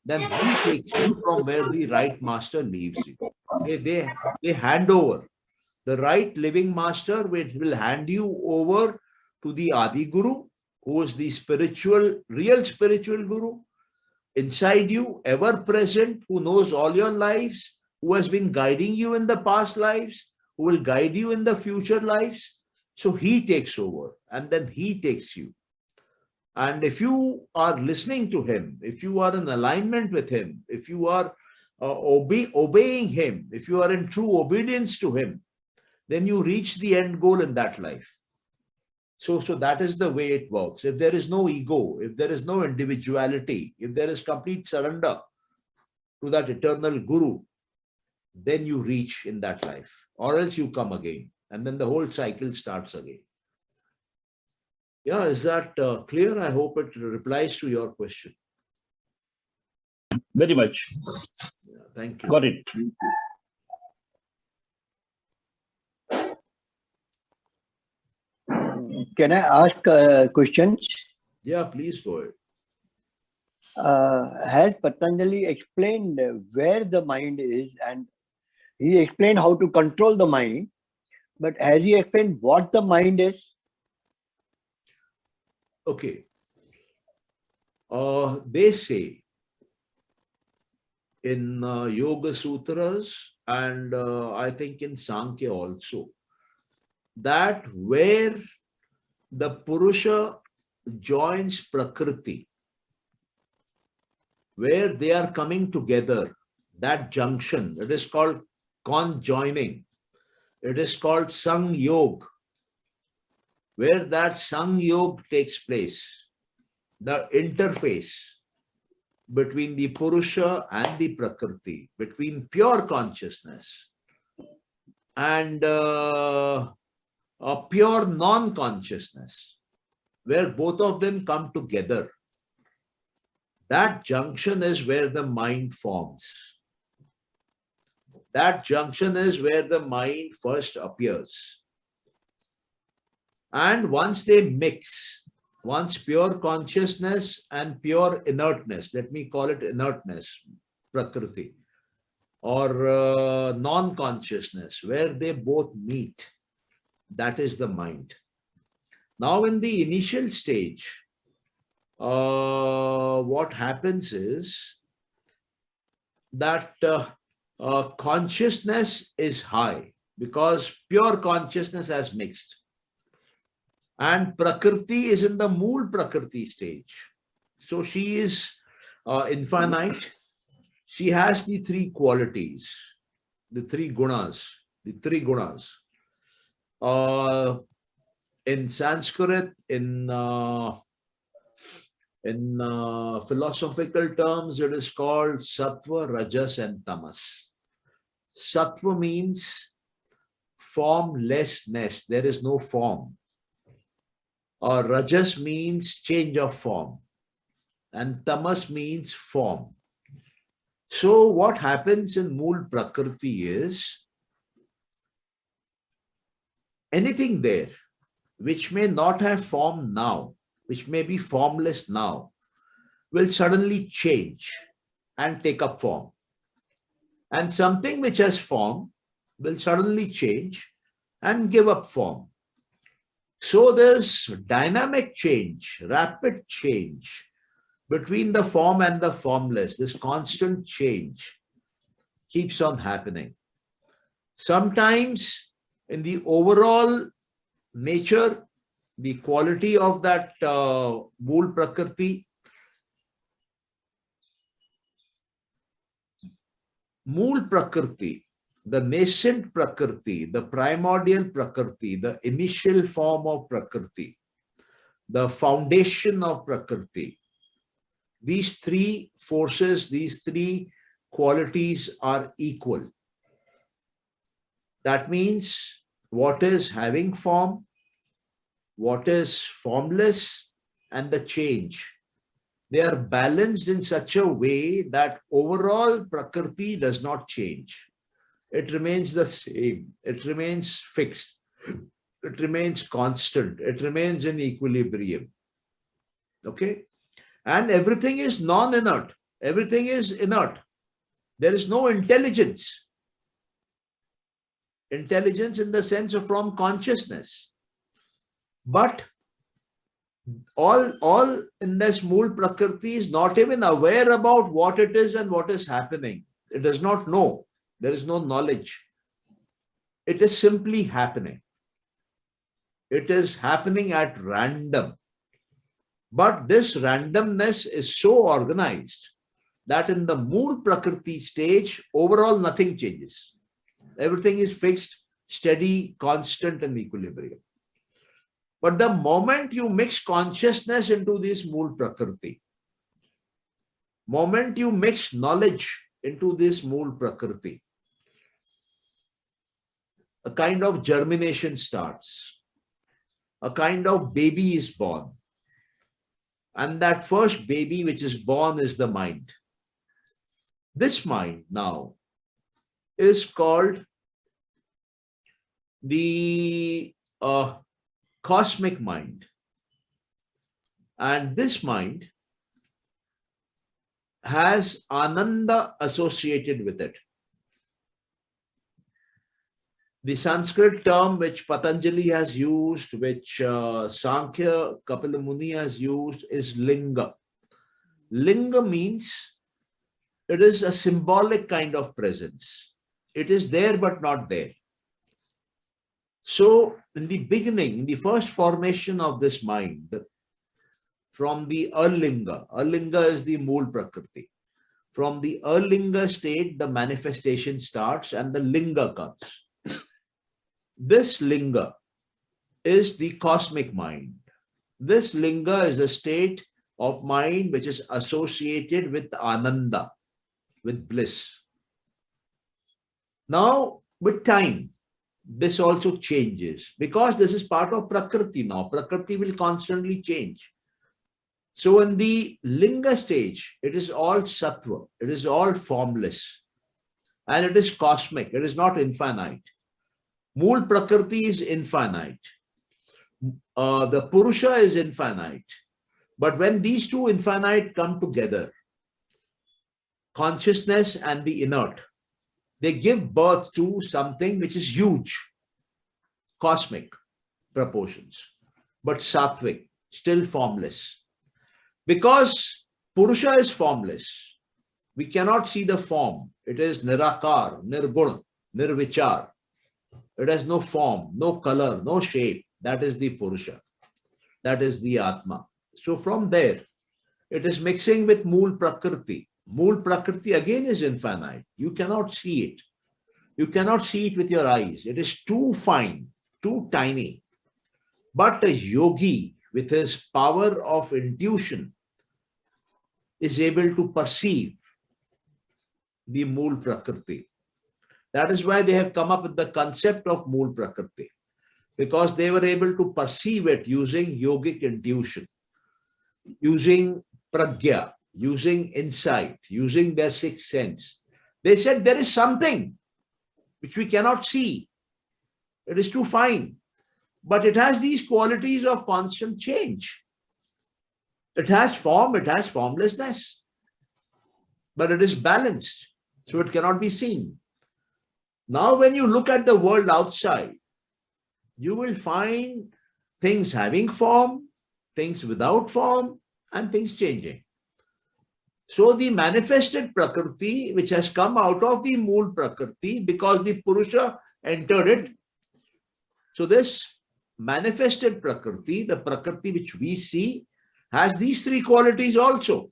then he takes you from where the right master leaves you. They hand over. The right living master will hand you over to the Adi Guru, who is the real spiritual Guru, inside you, ever present, who knows all your lives, who has been guiding you in the past lives, who will guide you in the future lives. So he takes over and then he takes you. And if you are listening to him, if you are in alignment with him, if you are obeying him, if you are in true obedience to him, then you reach the end goal in that life. So that is the way it works. If there is no ego, if there is no individuality, if there is complete surrender to that eternal Guru, then you reach in that life, or else you come again. And then the whole cycle starts again. Yeah, is that clear? I hope it replies to your question. Very much. Yeah, thank you. Got it. Can I ask questions? Yeah, please go ahead. Has Patanjali explained where the mind is, and he explained how to control the mind, but has he explained what the mind is? Okay. They say in Yoga Sutras and I think in Sankhya also, that where the Purusha joins Prakriti, where they are coming together, that junction, it is called conjoining. It is called Sangyog. Where that Sangyog takes place, the interface between the Purusha and the Prakriti, between pure consciousness and a pure non-consciousness, where both of them come together, that junction is where the mind forms. That junction is where the mind first appears. And once they mix, once pure consciousness and pure inertness, let me call it inertness, Prakriti, or non-consciousness, where they both meet, that is the mind. Now in the initial stage, what happens is that consciousness is high because pure consciousness has mixed. And Prakriti is in the Mool Prakriti stage. So she is infinite. She has the three qualities, the three gunas, in Sanskrit, in philosophical terms, it is called Sattva, Rajas and Tamas. Sattva means formlessness. There is no form. Or Rajas means change of form. And Tamas means form. So what happens in Mool Prakriti is anything there which may not have form now, which may be formless now, will suddenly change and take up form. And something which has form will suddenly change and give up form. So there's dynamic change, rapid change between the form and the formless. This constant change keeps on happening. Sometimes in the overall nature, the quality of that Mool Prakriti, the nascent Prakriti, the primordial Prakriti, the initial form of Prakriti, the foundation of Prakriti, these three forces, these three qualities are equal. That means what is having form, what is formless, and the change. They are balanced in such a way that overall Prakriti does not change. It remains the same. It remains fixed. It remains constant. It remains in equilibrium. Okay? And everything is non-inert. Everything is inert. There is no intelligence. Intelligence in the sense of from consciousness. But all in this Mool Prakriti is not even aware about what it is and what is happening. It does not know. There is no knowledge. It is simply happening. It is happening at random. But this randomness is so organized that in the Mool Prakriti stage, overall nothing changes. Everything is fixed, steady, constant, and equilibrium. But the moment you mix consciousness into this Mool Prakriti, moment you mix knowledge into this Mool Prakriti, a kind of germination starts. A kind of baby is born. And that first baby which is born is the mind. This mind now is called the cosmic mind. And this mind has Ananda associated with it. The Sanskrit term which Patanjali has used, which Sankhya Kapila Muni has used, is linga. Linga means it is a symbolic kind of presence. It is there but not there. So in the beginning, in the first formation of this mind, from the Alinga is the Mool Prakriti. From the Alinga state, the manifestation starts and the Linga comes. This Linga is the cosmic mind. This Linga is a state of mind which is associated with Ananda, with bliss. Now, with time, this also changes because this is part of Prakriti now. Prakriti will constantly change. So in the Linga stage, it is all Sattva, it is all formless, and it is cosmic, it is not infinite. Mool Prakriti is infinite. The Purusha is infinite. But when these two infinite come together, consciousness and the inert, they give birth to something which is huge, cosmic proportions, but sattvic, still formless. Because Purusha is formless, we cannot see the form. It is Nirakar, Nirguna, Nirvichar. It has no form, no color, no shape. That is the Purusha. That is the Atma. So from there, it is mixing with Mool Prakriti. Mool Prakriti again is infinite. You cannot see it. You cannot see it with your eyes. It is too fine, too tiny. But a yogi with his power of intuition is able to perceive the Mool Prakriti. That is why they have come up with the concept of Mool Prakriti, because they were able to perceive it using yogic intuition, using pragya, using insight, using their sixth sense. They said there is something which we cannot see. It is too fine, but it has these qualities of constant change. It has form, it has formlessness, but it is balanced, so it cannot be seen. Now, when you look at the world outside, you will find things having form, things without form, and things changing. So the manifested Prakriti, which has come out of the Mool Prakriti because the Purusha entered it. So this manifested Prakriti, the Prakriti which we see, has these three qualities also.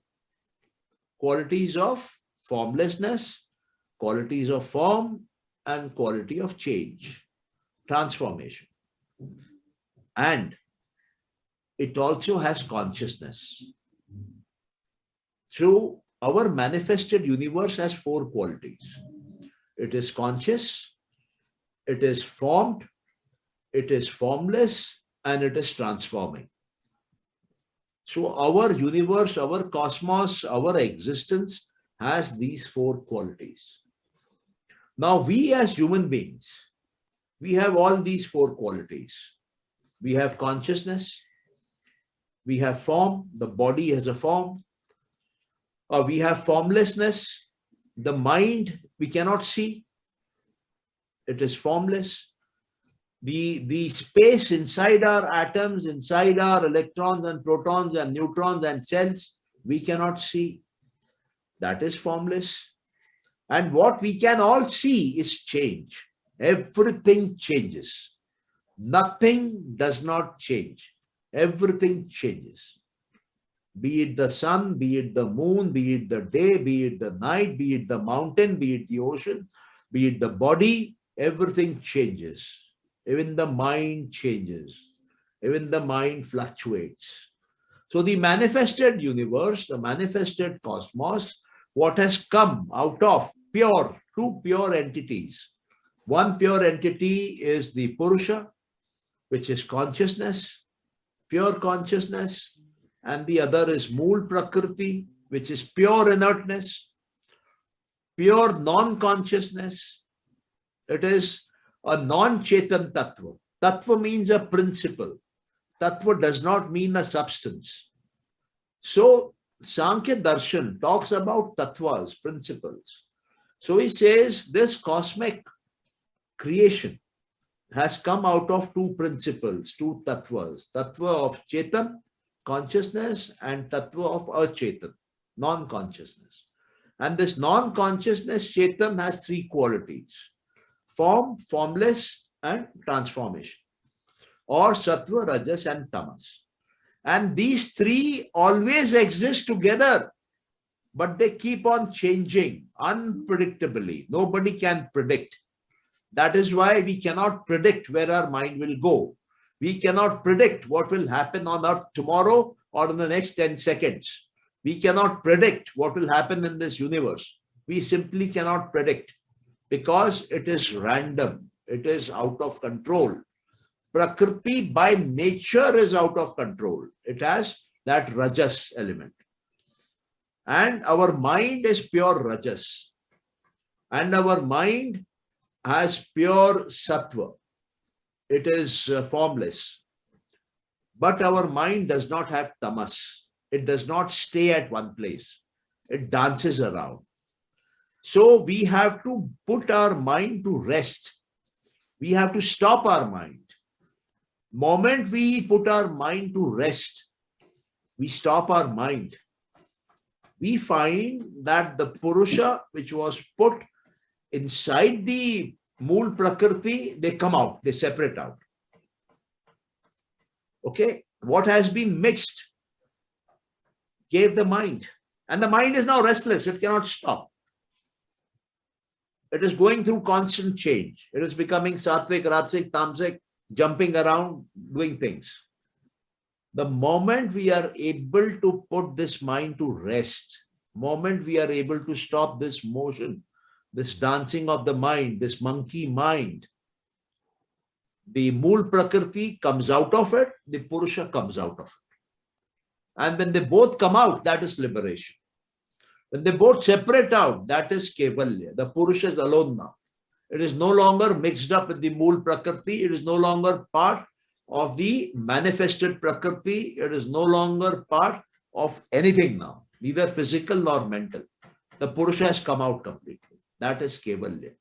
Qualities of formlessness, qualities of form, and quality of change, transformation. And it also has consciousness. So our manifested universe has four qualities. It is conscious, it is formed, it is formless, and it is transforming. So our universe, our cosmos, our existence has these four qualities. Now, we as human beings, we have all these four qualities. We have consciousness, we have form, the body has a form, or we have formlessness, the mind we cannot see, it is formless. The space inside our atoms, inside our electrons and protons and neutrons and cells, we cannot see, that is formless. And what we can all see is change. Everything changes. Nothing does not change. Everything changes. Be it the sun, be it the moon, be it the day, be it the night, be it the mountain, be it the ocean, be it the body, everything changes. Even the mind changes. Even the mind fluctuates. So the manifested universe, the manifested cosmos, what has come out of two pure entities. One pure entity is the Purusha, which is consciousness, pure consciousness, and the other is Mool Prakriti, which is pure inertness, pure non-consciousness. It is a non-Chetan Tattva. Tattva means a principle. Tattva does not mean a substance. So Sankhya Darshan talks about tattvas, principles. So he says this cosmic creation has come out of two principles, two tattvas. Tattva of Chetan, consciousness, and tattva of Achetan, non-consciousness. And this non-consciousness, Chetan, has three qualities: form, formless, and transformation, or Sattva, Rajas, and Tamas. And these three always exist together, but they keep on changing unpredictably. Nobody can predict. That is why we cannot predict where our mind will go. We cannot predict what will happen on earth tomorrow or in the next 10 seconds. We cannot predict what will happen in this universe. We simply cannot predict because it is random. It is out of control. Prakriti by nature is out of control. It has that Rajas element. And our mind is pure Rajas. And our mind has pure Sattva. It is formless. But our mind does not have Tamas. It does not stay at one place. It dances around. So we have to put our mind to rest. We have to stop our mind. Moment we put our mind to rest, we stop our mind, we find that the Purusha, which was put inside the Mool Prakriti, they come out, they separate out. Okay, what has been mixed gave the mind, and the mind is now restless, it cannot stop. It is going through constant change. It is becoming Sattvic, Rajasic, Tamasic, jumping around, doing things. The moment we are able to put this mind to rest, moment we are able to stop this motion, this dancing of the mind, this monkey mind, the Mool Prakriti comes out of it, the Purusha comes out of it. And when they both come out, that is liberation. When they both separate out, that is Kevalya. The Purusha is alone now. It is no longer mixed up with the Mool Prakriti. It is no longer part of the manifested Prakriti. It is no longer part of anything now, neither physical nor mental. The Purusha has come out completely. That is Kevalya.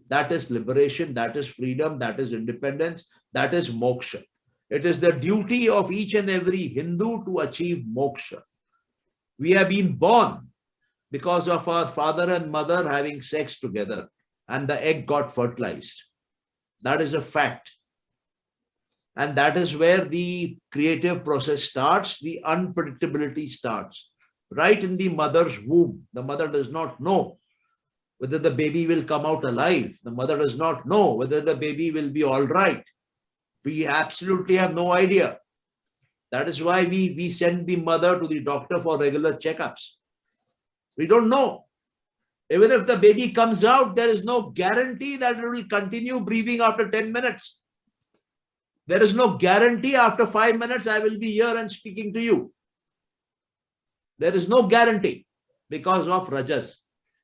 That is liberation. That is freedom. That is independence. That is moksha. It is the duty of each and every Hindu to achieve moksha. We have been born because of our father and mother having sex together, and the egg got fertilized. That is a fact. And that is where the creative process starts, the unpredictability starts. Right in the mother's womb, the mother does not know whether the baby will come out alive. The mother does not know whether the baby will be all right. We absolutely have no idea. That is why we send the mother to the doctor for regular checkups. We don't know. Even if the baby comes out, there is no guarantee that it will continue breathing after 10 minutes. There is no guarantee after 5 minutes I will be here and speaking to you. There is no guarantee because of Rajas,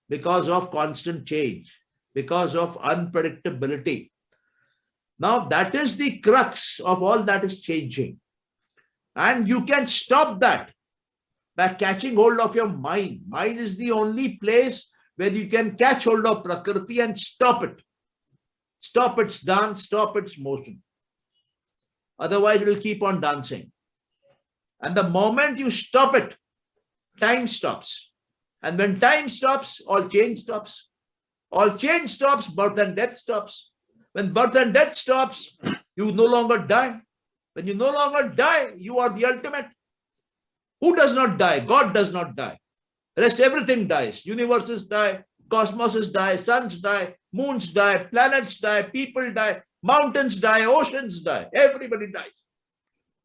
because of constant change, because of unpredictability. Now, that is the crux of all that is changing. And you can stop that by catching hold of your mind. Mind is the only place where you can catch hold of Prakriti and stop it. Stop its dance, stop its motion. Otherwise, it will keep on dancing. And the moment you stop it, time stops. And when time stops, all change stops. All change stops, birth and death stops. When birth and death stops, you no longer die. When you no longer die, you are the ultimate. Who does not die? God does not die. Rest everything dies. Universes die, cosmoses die, suns die, moons die, planets die, people die, mountains die, oceans die. Everybody dies.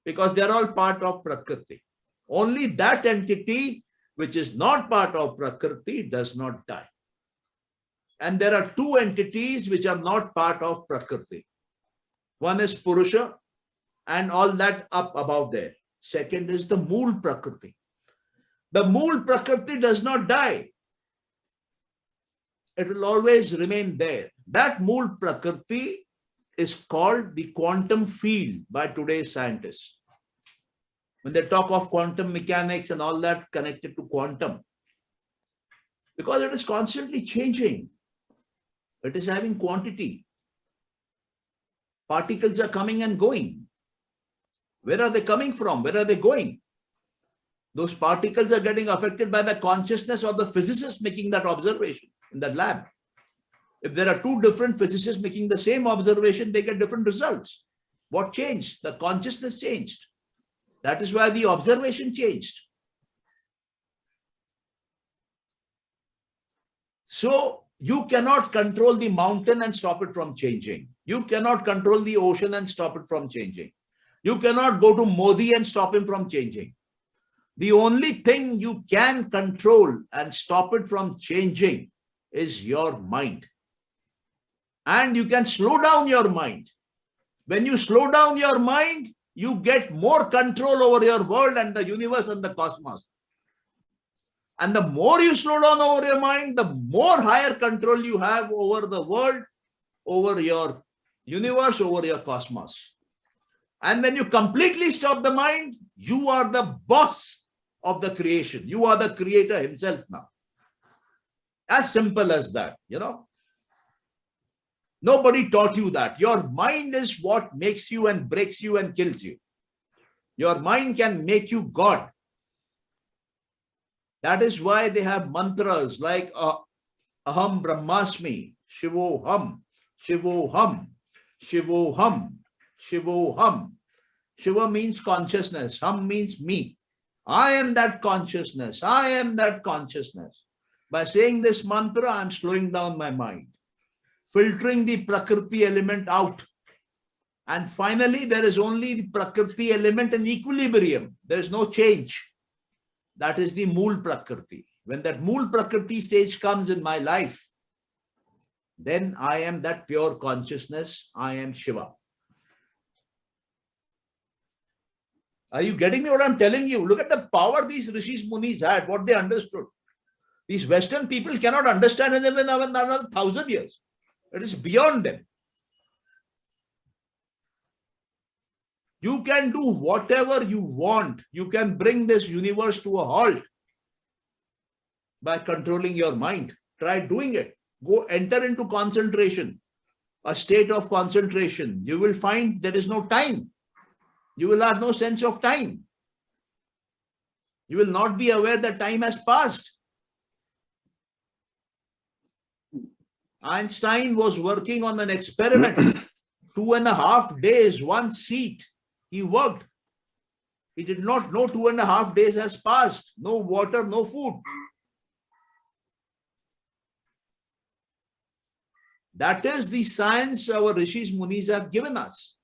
Because they are all part of Prakriti. Only that entity which is not part of Prakriti does not die. And there are two entities which are not part of Prakriti. One is Purusha and all that up above there. Second is the Mool Prakriti. The Mool Prakriti does not die. It will always remain there. That Mool Prakriti is called the quantum field by today's scientists. When they talk of quantum mechanics and all that connected to quantum, because it is constantly changing. It is having quantity. Particles are coming and going. Where are they coming from? Where are they going? Those particles are getting affected by the consciousness of the physicist making that observation in that lab. If there are two different physicists making the same observation, they get different results. What changed? The consciousness changed. That is why the observation changed. So you cannot control the mountain and stop it from changing. You cannot control the ocean and stop it from changing. You cannot go to Modi and stop him from changing. The only thing you can control and stop it from changing is your mind. And you can slow down your mind. When you slow down your mind, you get more control over your world and the universe and the cosmos. And the more you slow down over your mind, the more higher control you have over the world, over your universe, over your cosmos. And when you completely stop the mind, you are the boss of the creation. You are the creator himself now. As simple as that, you know. Nobody taught you that. Your mind is what makes you and breaks you and kills you. Your mind can make you God. That is why they have mantras like Aham Brahmasmi, Shivoham, Shivoham, Shivoham, Shivoham. Shiva means consciousness. Ham means me. I am that consciousness. I am that consciousness. By saying this mantra, I am slowing down my mind, filtering the Prakriti element out. And finally, there is only the Prakriti element in equilibrium. There is no change. That is the Mool Prakriti. When that Mool Prakriti stage comes in my life, then I am that pure consciousness. I am Shiva. Are you getting me what I'm telling you? Look at the power these Rishis Munis had, what they understood. These Western people cannot understand in even another 1,000 years. It is beyond them. You can do whatever you want. You can bring this universe to a halt by controlling your mind. Try doing it. Go enter into concentration, a state of concentration. You will find there is no time. You will have no sense of time. You will not be aware that time has passed. Einstein was working on an experiment. 2.5 days, one seat. He worked. He did not know 2.5 days has passed. No water, no food. That is the science our Rishis Munis have given us.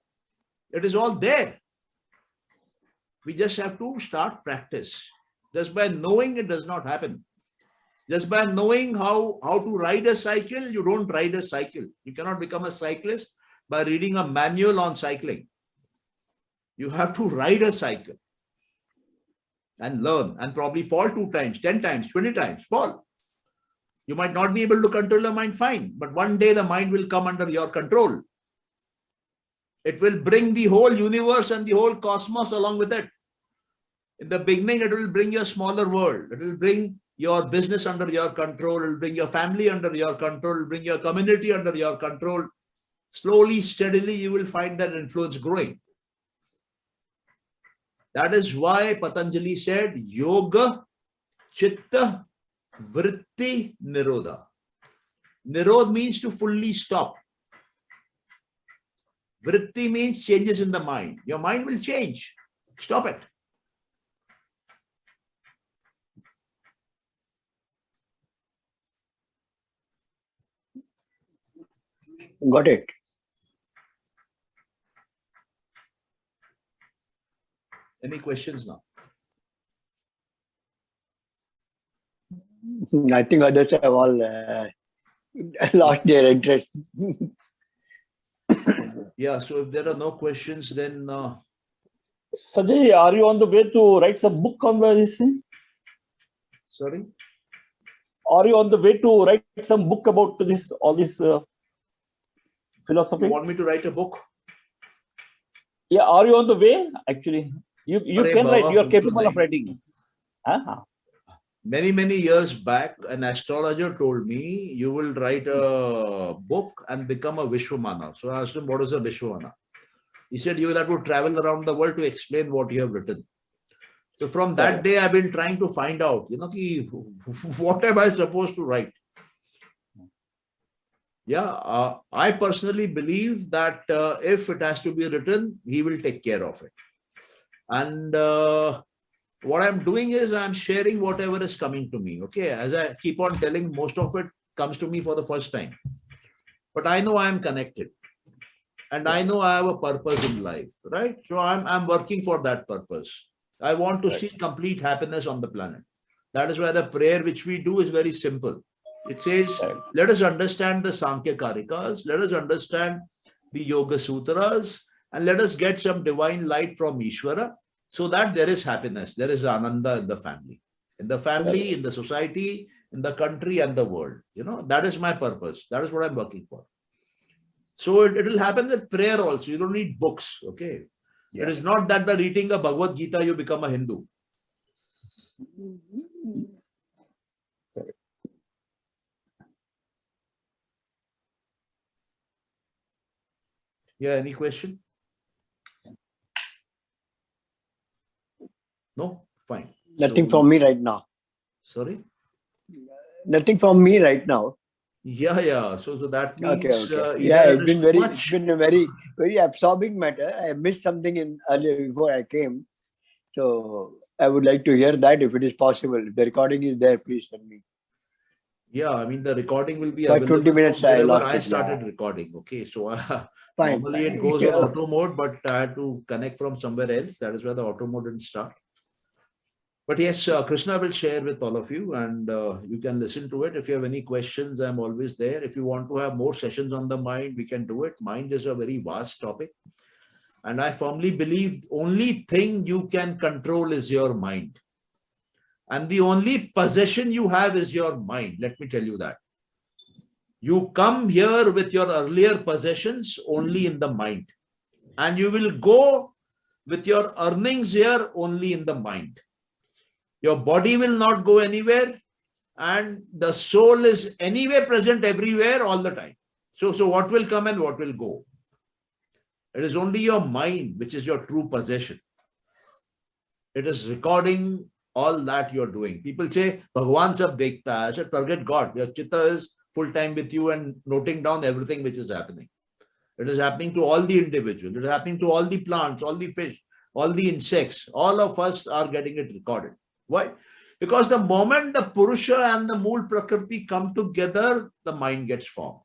It is all there. We just have to start practice. Just by knowing, it does not happen. Just by knowing how to ride a cycle, you don't ride a cycle. You cannot become a cyclist by reading a manual on cycling. You have to ride a cycle and learn and probably fall 2 times, 10 times, 20 times, fall. You might not be able to control your mind, fine, but one day the mind will come under your control. It will bring the whole universe and the whole cosmos along with it. In the beginning, it will bring your smaller world. It will bring your business under your control. It will bring your family under your control. It will bring your community under your control. Slowly, steadily, you will find that influence growing. That is why Patanjali said, Yoga, Chitta, Vritti, Nirodha. Nirodha means to fully stop. Vritti means changes in the mind. Your mind will change. Stop it. Got it. Any questions now? I think others have all lost their interest. Yeah, so if there are no questions, then Sanjay, are you on the way to write some book on this? sorry? Are you on the way to write some book about this, all this philosophy? You want me to write a book? Yeah, are you on the way? Actually, you Arey can write. Baba, You are bilkul capable of nahi. writing. Huh? Many years back, an astrologer told me, you will write a book and become a Vishwamana. So I asked him, what is a Vishwamana? He said, you will have to travel around the world to explain what you have written. So from that day, I've been trying to find out, what am I supposed to write? Yeah, I personally believe that if it has to be written, he will take care of it. And what I'm doing is I'm sharing whatever is coming to me. Okay, as I keep on telling, most of it comes to me for the first time. But I know I am connected. And I know I have a purpose in life, right? So I'm working for that purpose. I want to see complete happiness on the planet. That is why the prayer which we do is very simple. It says, let us understand the Sankhya Karikas, let us understand the Yoga Sutras, and let us get some divine light from Ishvara, so that there is happiness, there is ananda in the family, in the society, in the country and the world. That is my purpose. That is what I'm working for. So it will happen with prayer also. You don't need books, okay? Yeah. It is not that by reading a Bhagavad Gita, you become a Hindu. Yeah, any question? No? Fine. Nothing from me right now. Sorry? Nothing from me right now. Yeah. So that means okay. Yeah, it's been a very absorbing matter. I missed something earlier before I came. So I would like to hear that if it is possible. If the recording is there, please send me. Yeah, I mean the recording will be for available 20 minutes. I started recording. Okay, so normally it goes on auto mode, but I had to connect from somewhere else. That is why the auto mode didn't start. But yes, Krishna will share with all of you, and you can listen to it. If you have any questions, I'm always there. If you want to have more sessions on the mind, we can do it. Mind is a very vast topic. And I firmly believe the only thing you can control is your mind. And the only possession you have is your mind. Let me tell you that. You come here with your earlier possessions only in the mind. And you will go with your earnings here only in the mind. Your body will not go anywhere. And the soul is anyway present everywhere all the time. So what will come and what will go? It is only your mind which is your true possession. It is recording all that you're doing. People say, Bhagwan sab dekhta hai. I said, forget God. Your chitta is full time with you and noting down everything which is happening. It is happening to all the individuals. It is happening to all the plants, all the fish, all the insects. All of us are getting it recorded. Why? Because the moment the Purusha and the Mool Prakriti come together, the mind gets formed.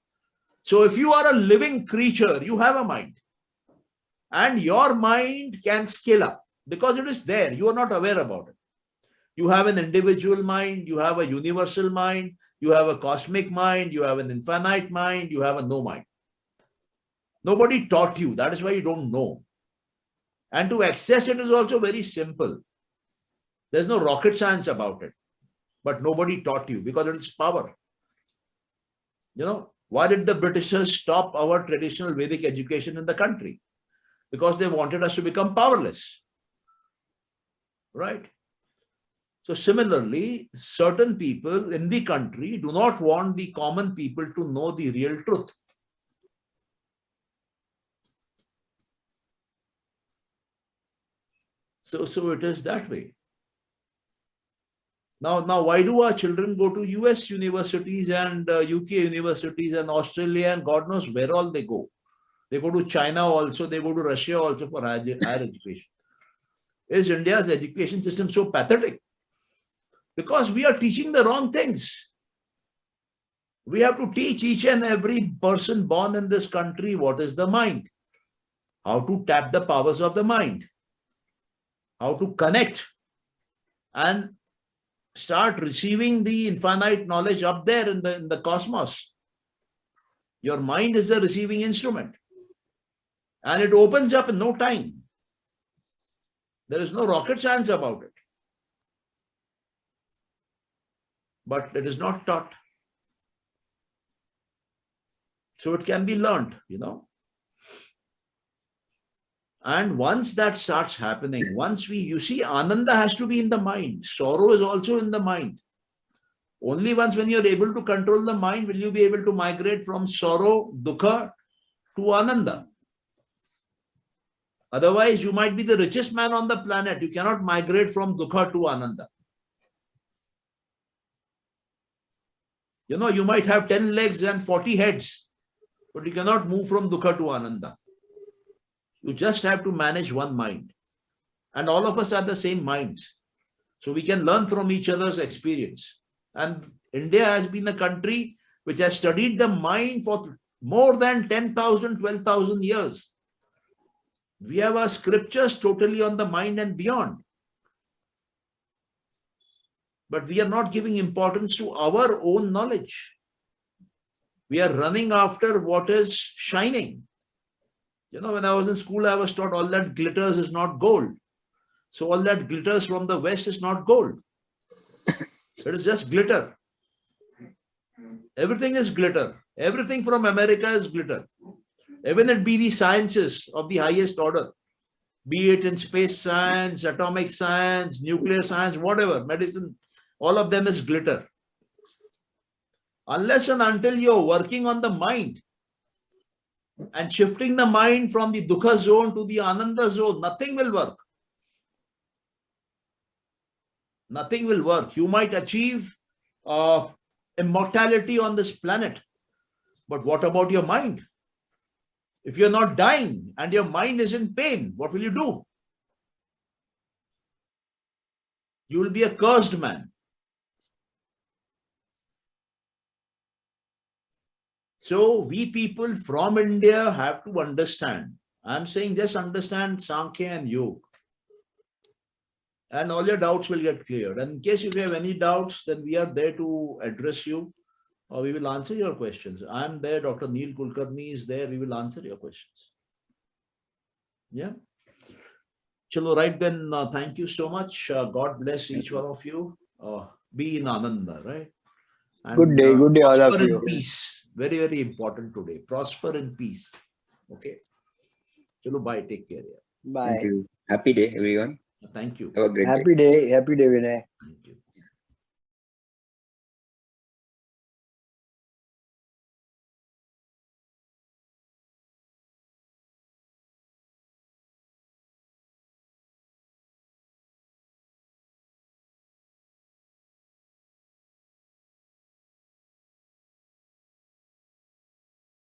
So if you are a living creature, you have a mind. And your mind can scale up because it is there. You are not aware about it. You have an individual mind, you have a universal mind, you have a cosmic mind, you have an infinite mind, you have a no mind. Nobody taught you. That is why you don't know. And to access it is also very simple. There's no rocket science about it. But nobody taught you because it is power. You know, why did the Britishers stop our traditional Vedic education in the country? Because they wanted us to become powerless, right? So similarly, certain people in the country do not want the common people to know the real truth. So it is that way. Now, why do our children go to US universities and UK universities and Australia and God knows where all they go? They go to China also, they go to Russia also for higher education. Is India's education system so pathetic? Because we are teaching the wrong things. We have to teach each and every person born in this country what is the mind, how to tap the powers of the mind, how to connect and start receiving the infinite knowledge up there in the cosmos. Your mind is the receiving instrument and it opens up in no time. There is no rocket science about it. But it is not taught. So it can be learned, you know. And once that starts happening, you see, Ananda has to be in the mind. Sorrow is also in the mind. Only once when you're able to control the mind will you be able to migrate from sorrow, dukkha to Ananda. Otherwise, you might be the richest man on the planet. You cannot migrate from dukkha to Ananda. You know, you might have 10 legs and 40 heads, but you cannot move from dukkha to Ananda. You just have to manage one mind. And all of us are the same minds. So we can learn from each other's experience. And India has been a country which has studied the mind for more than 10,000, 12,000 years. We have our scriptures totally on the mind and beyond. But we are not giving importance to our own knowledge. We are running after what is shining. You know, when I was in school, I was taught all that glitters is not gold. So all that glitters from the West is not gold. It is just glitter. Everything is glitter. Everything from America is glitter. Even it be the sciences of the highest order, be it in space science, atomic science, nuclear science, whatever, medicine, all of them is glitter. Unless and until you're working on the mind and shifting the mind from the dukkha zone to the ananda zone, nothing will work. Nothing will work. You might achieve immortality on this planet, but what about your mind? If you're not dying and your mind is in pain, what will you do? You will be a cursed man. So we people from India have to understand. I'm saying just understand Sankhya and Yoga. And all your doubts will get cleared. And in case if you have any doubts, then we are there to address you. Or we will answer your questions. I'm there, Dr. Neil Kulkarni is there. We will answer your questions. Yeah. Chalo, right then, thank you so much. God bless each one of you. Be in Ananda, right? And, good day, all of you. Prosper in peace. Very, very important today. Prosper in peace. Okay. Chalo, bye. Take care. Yeah. Bye. Thank you. Happy day, everyone. Thank you. Have a great day. Happy day, Vinay. Thank you.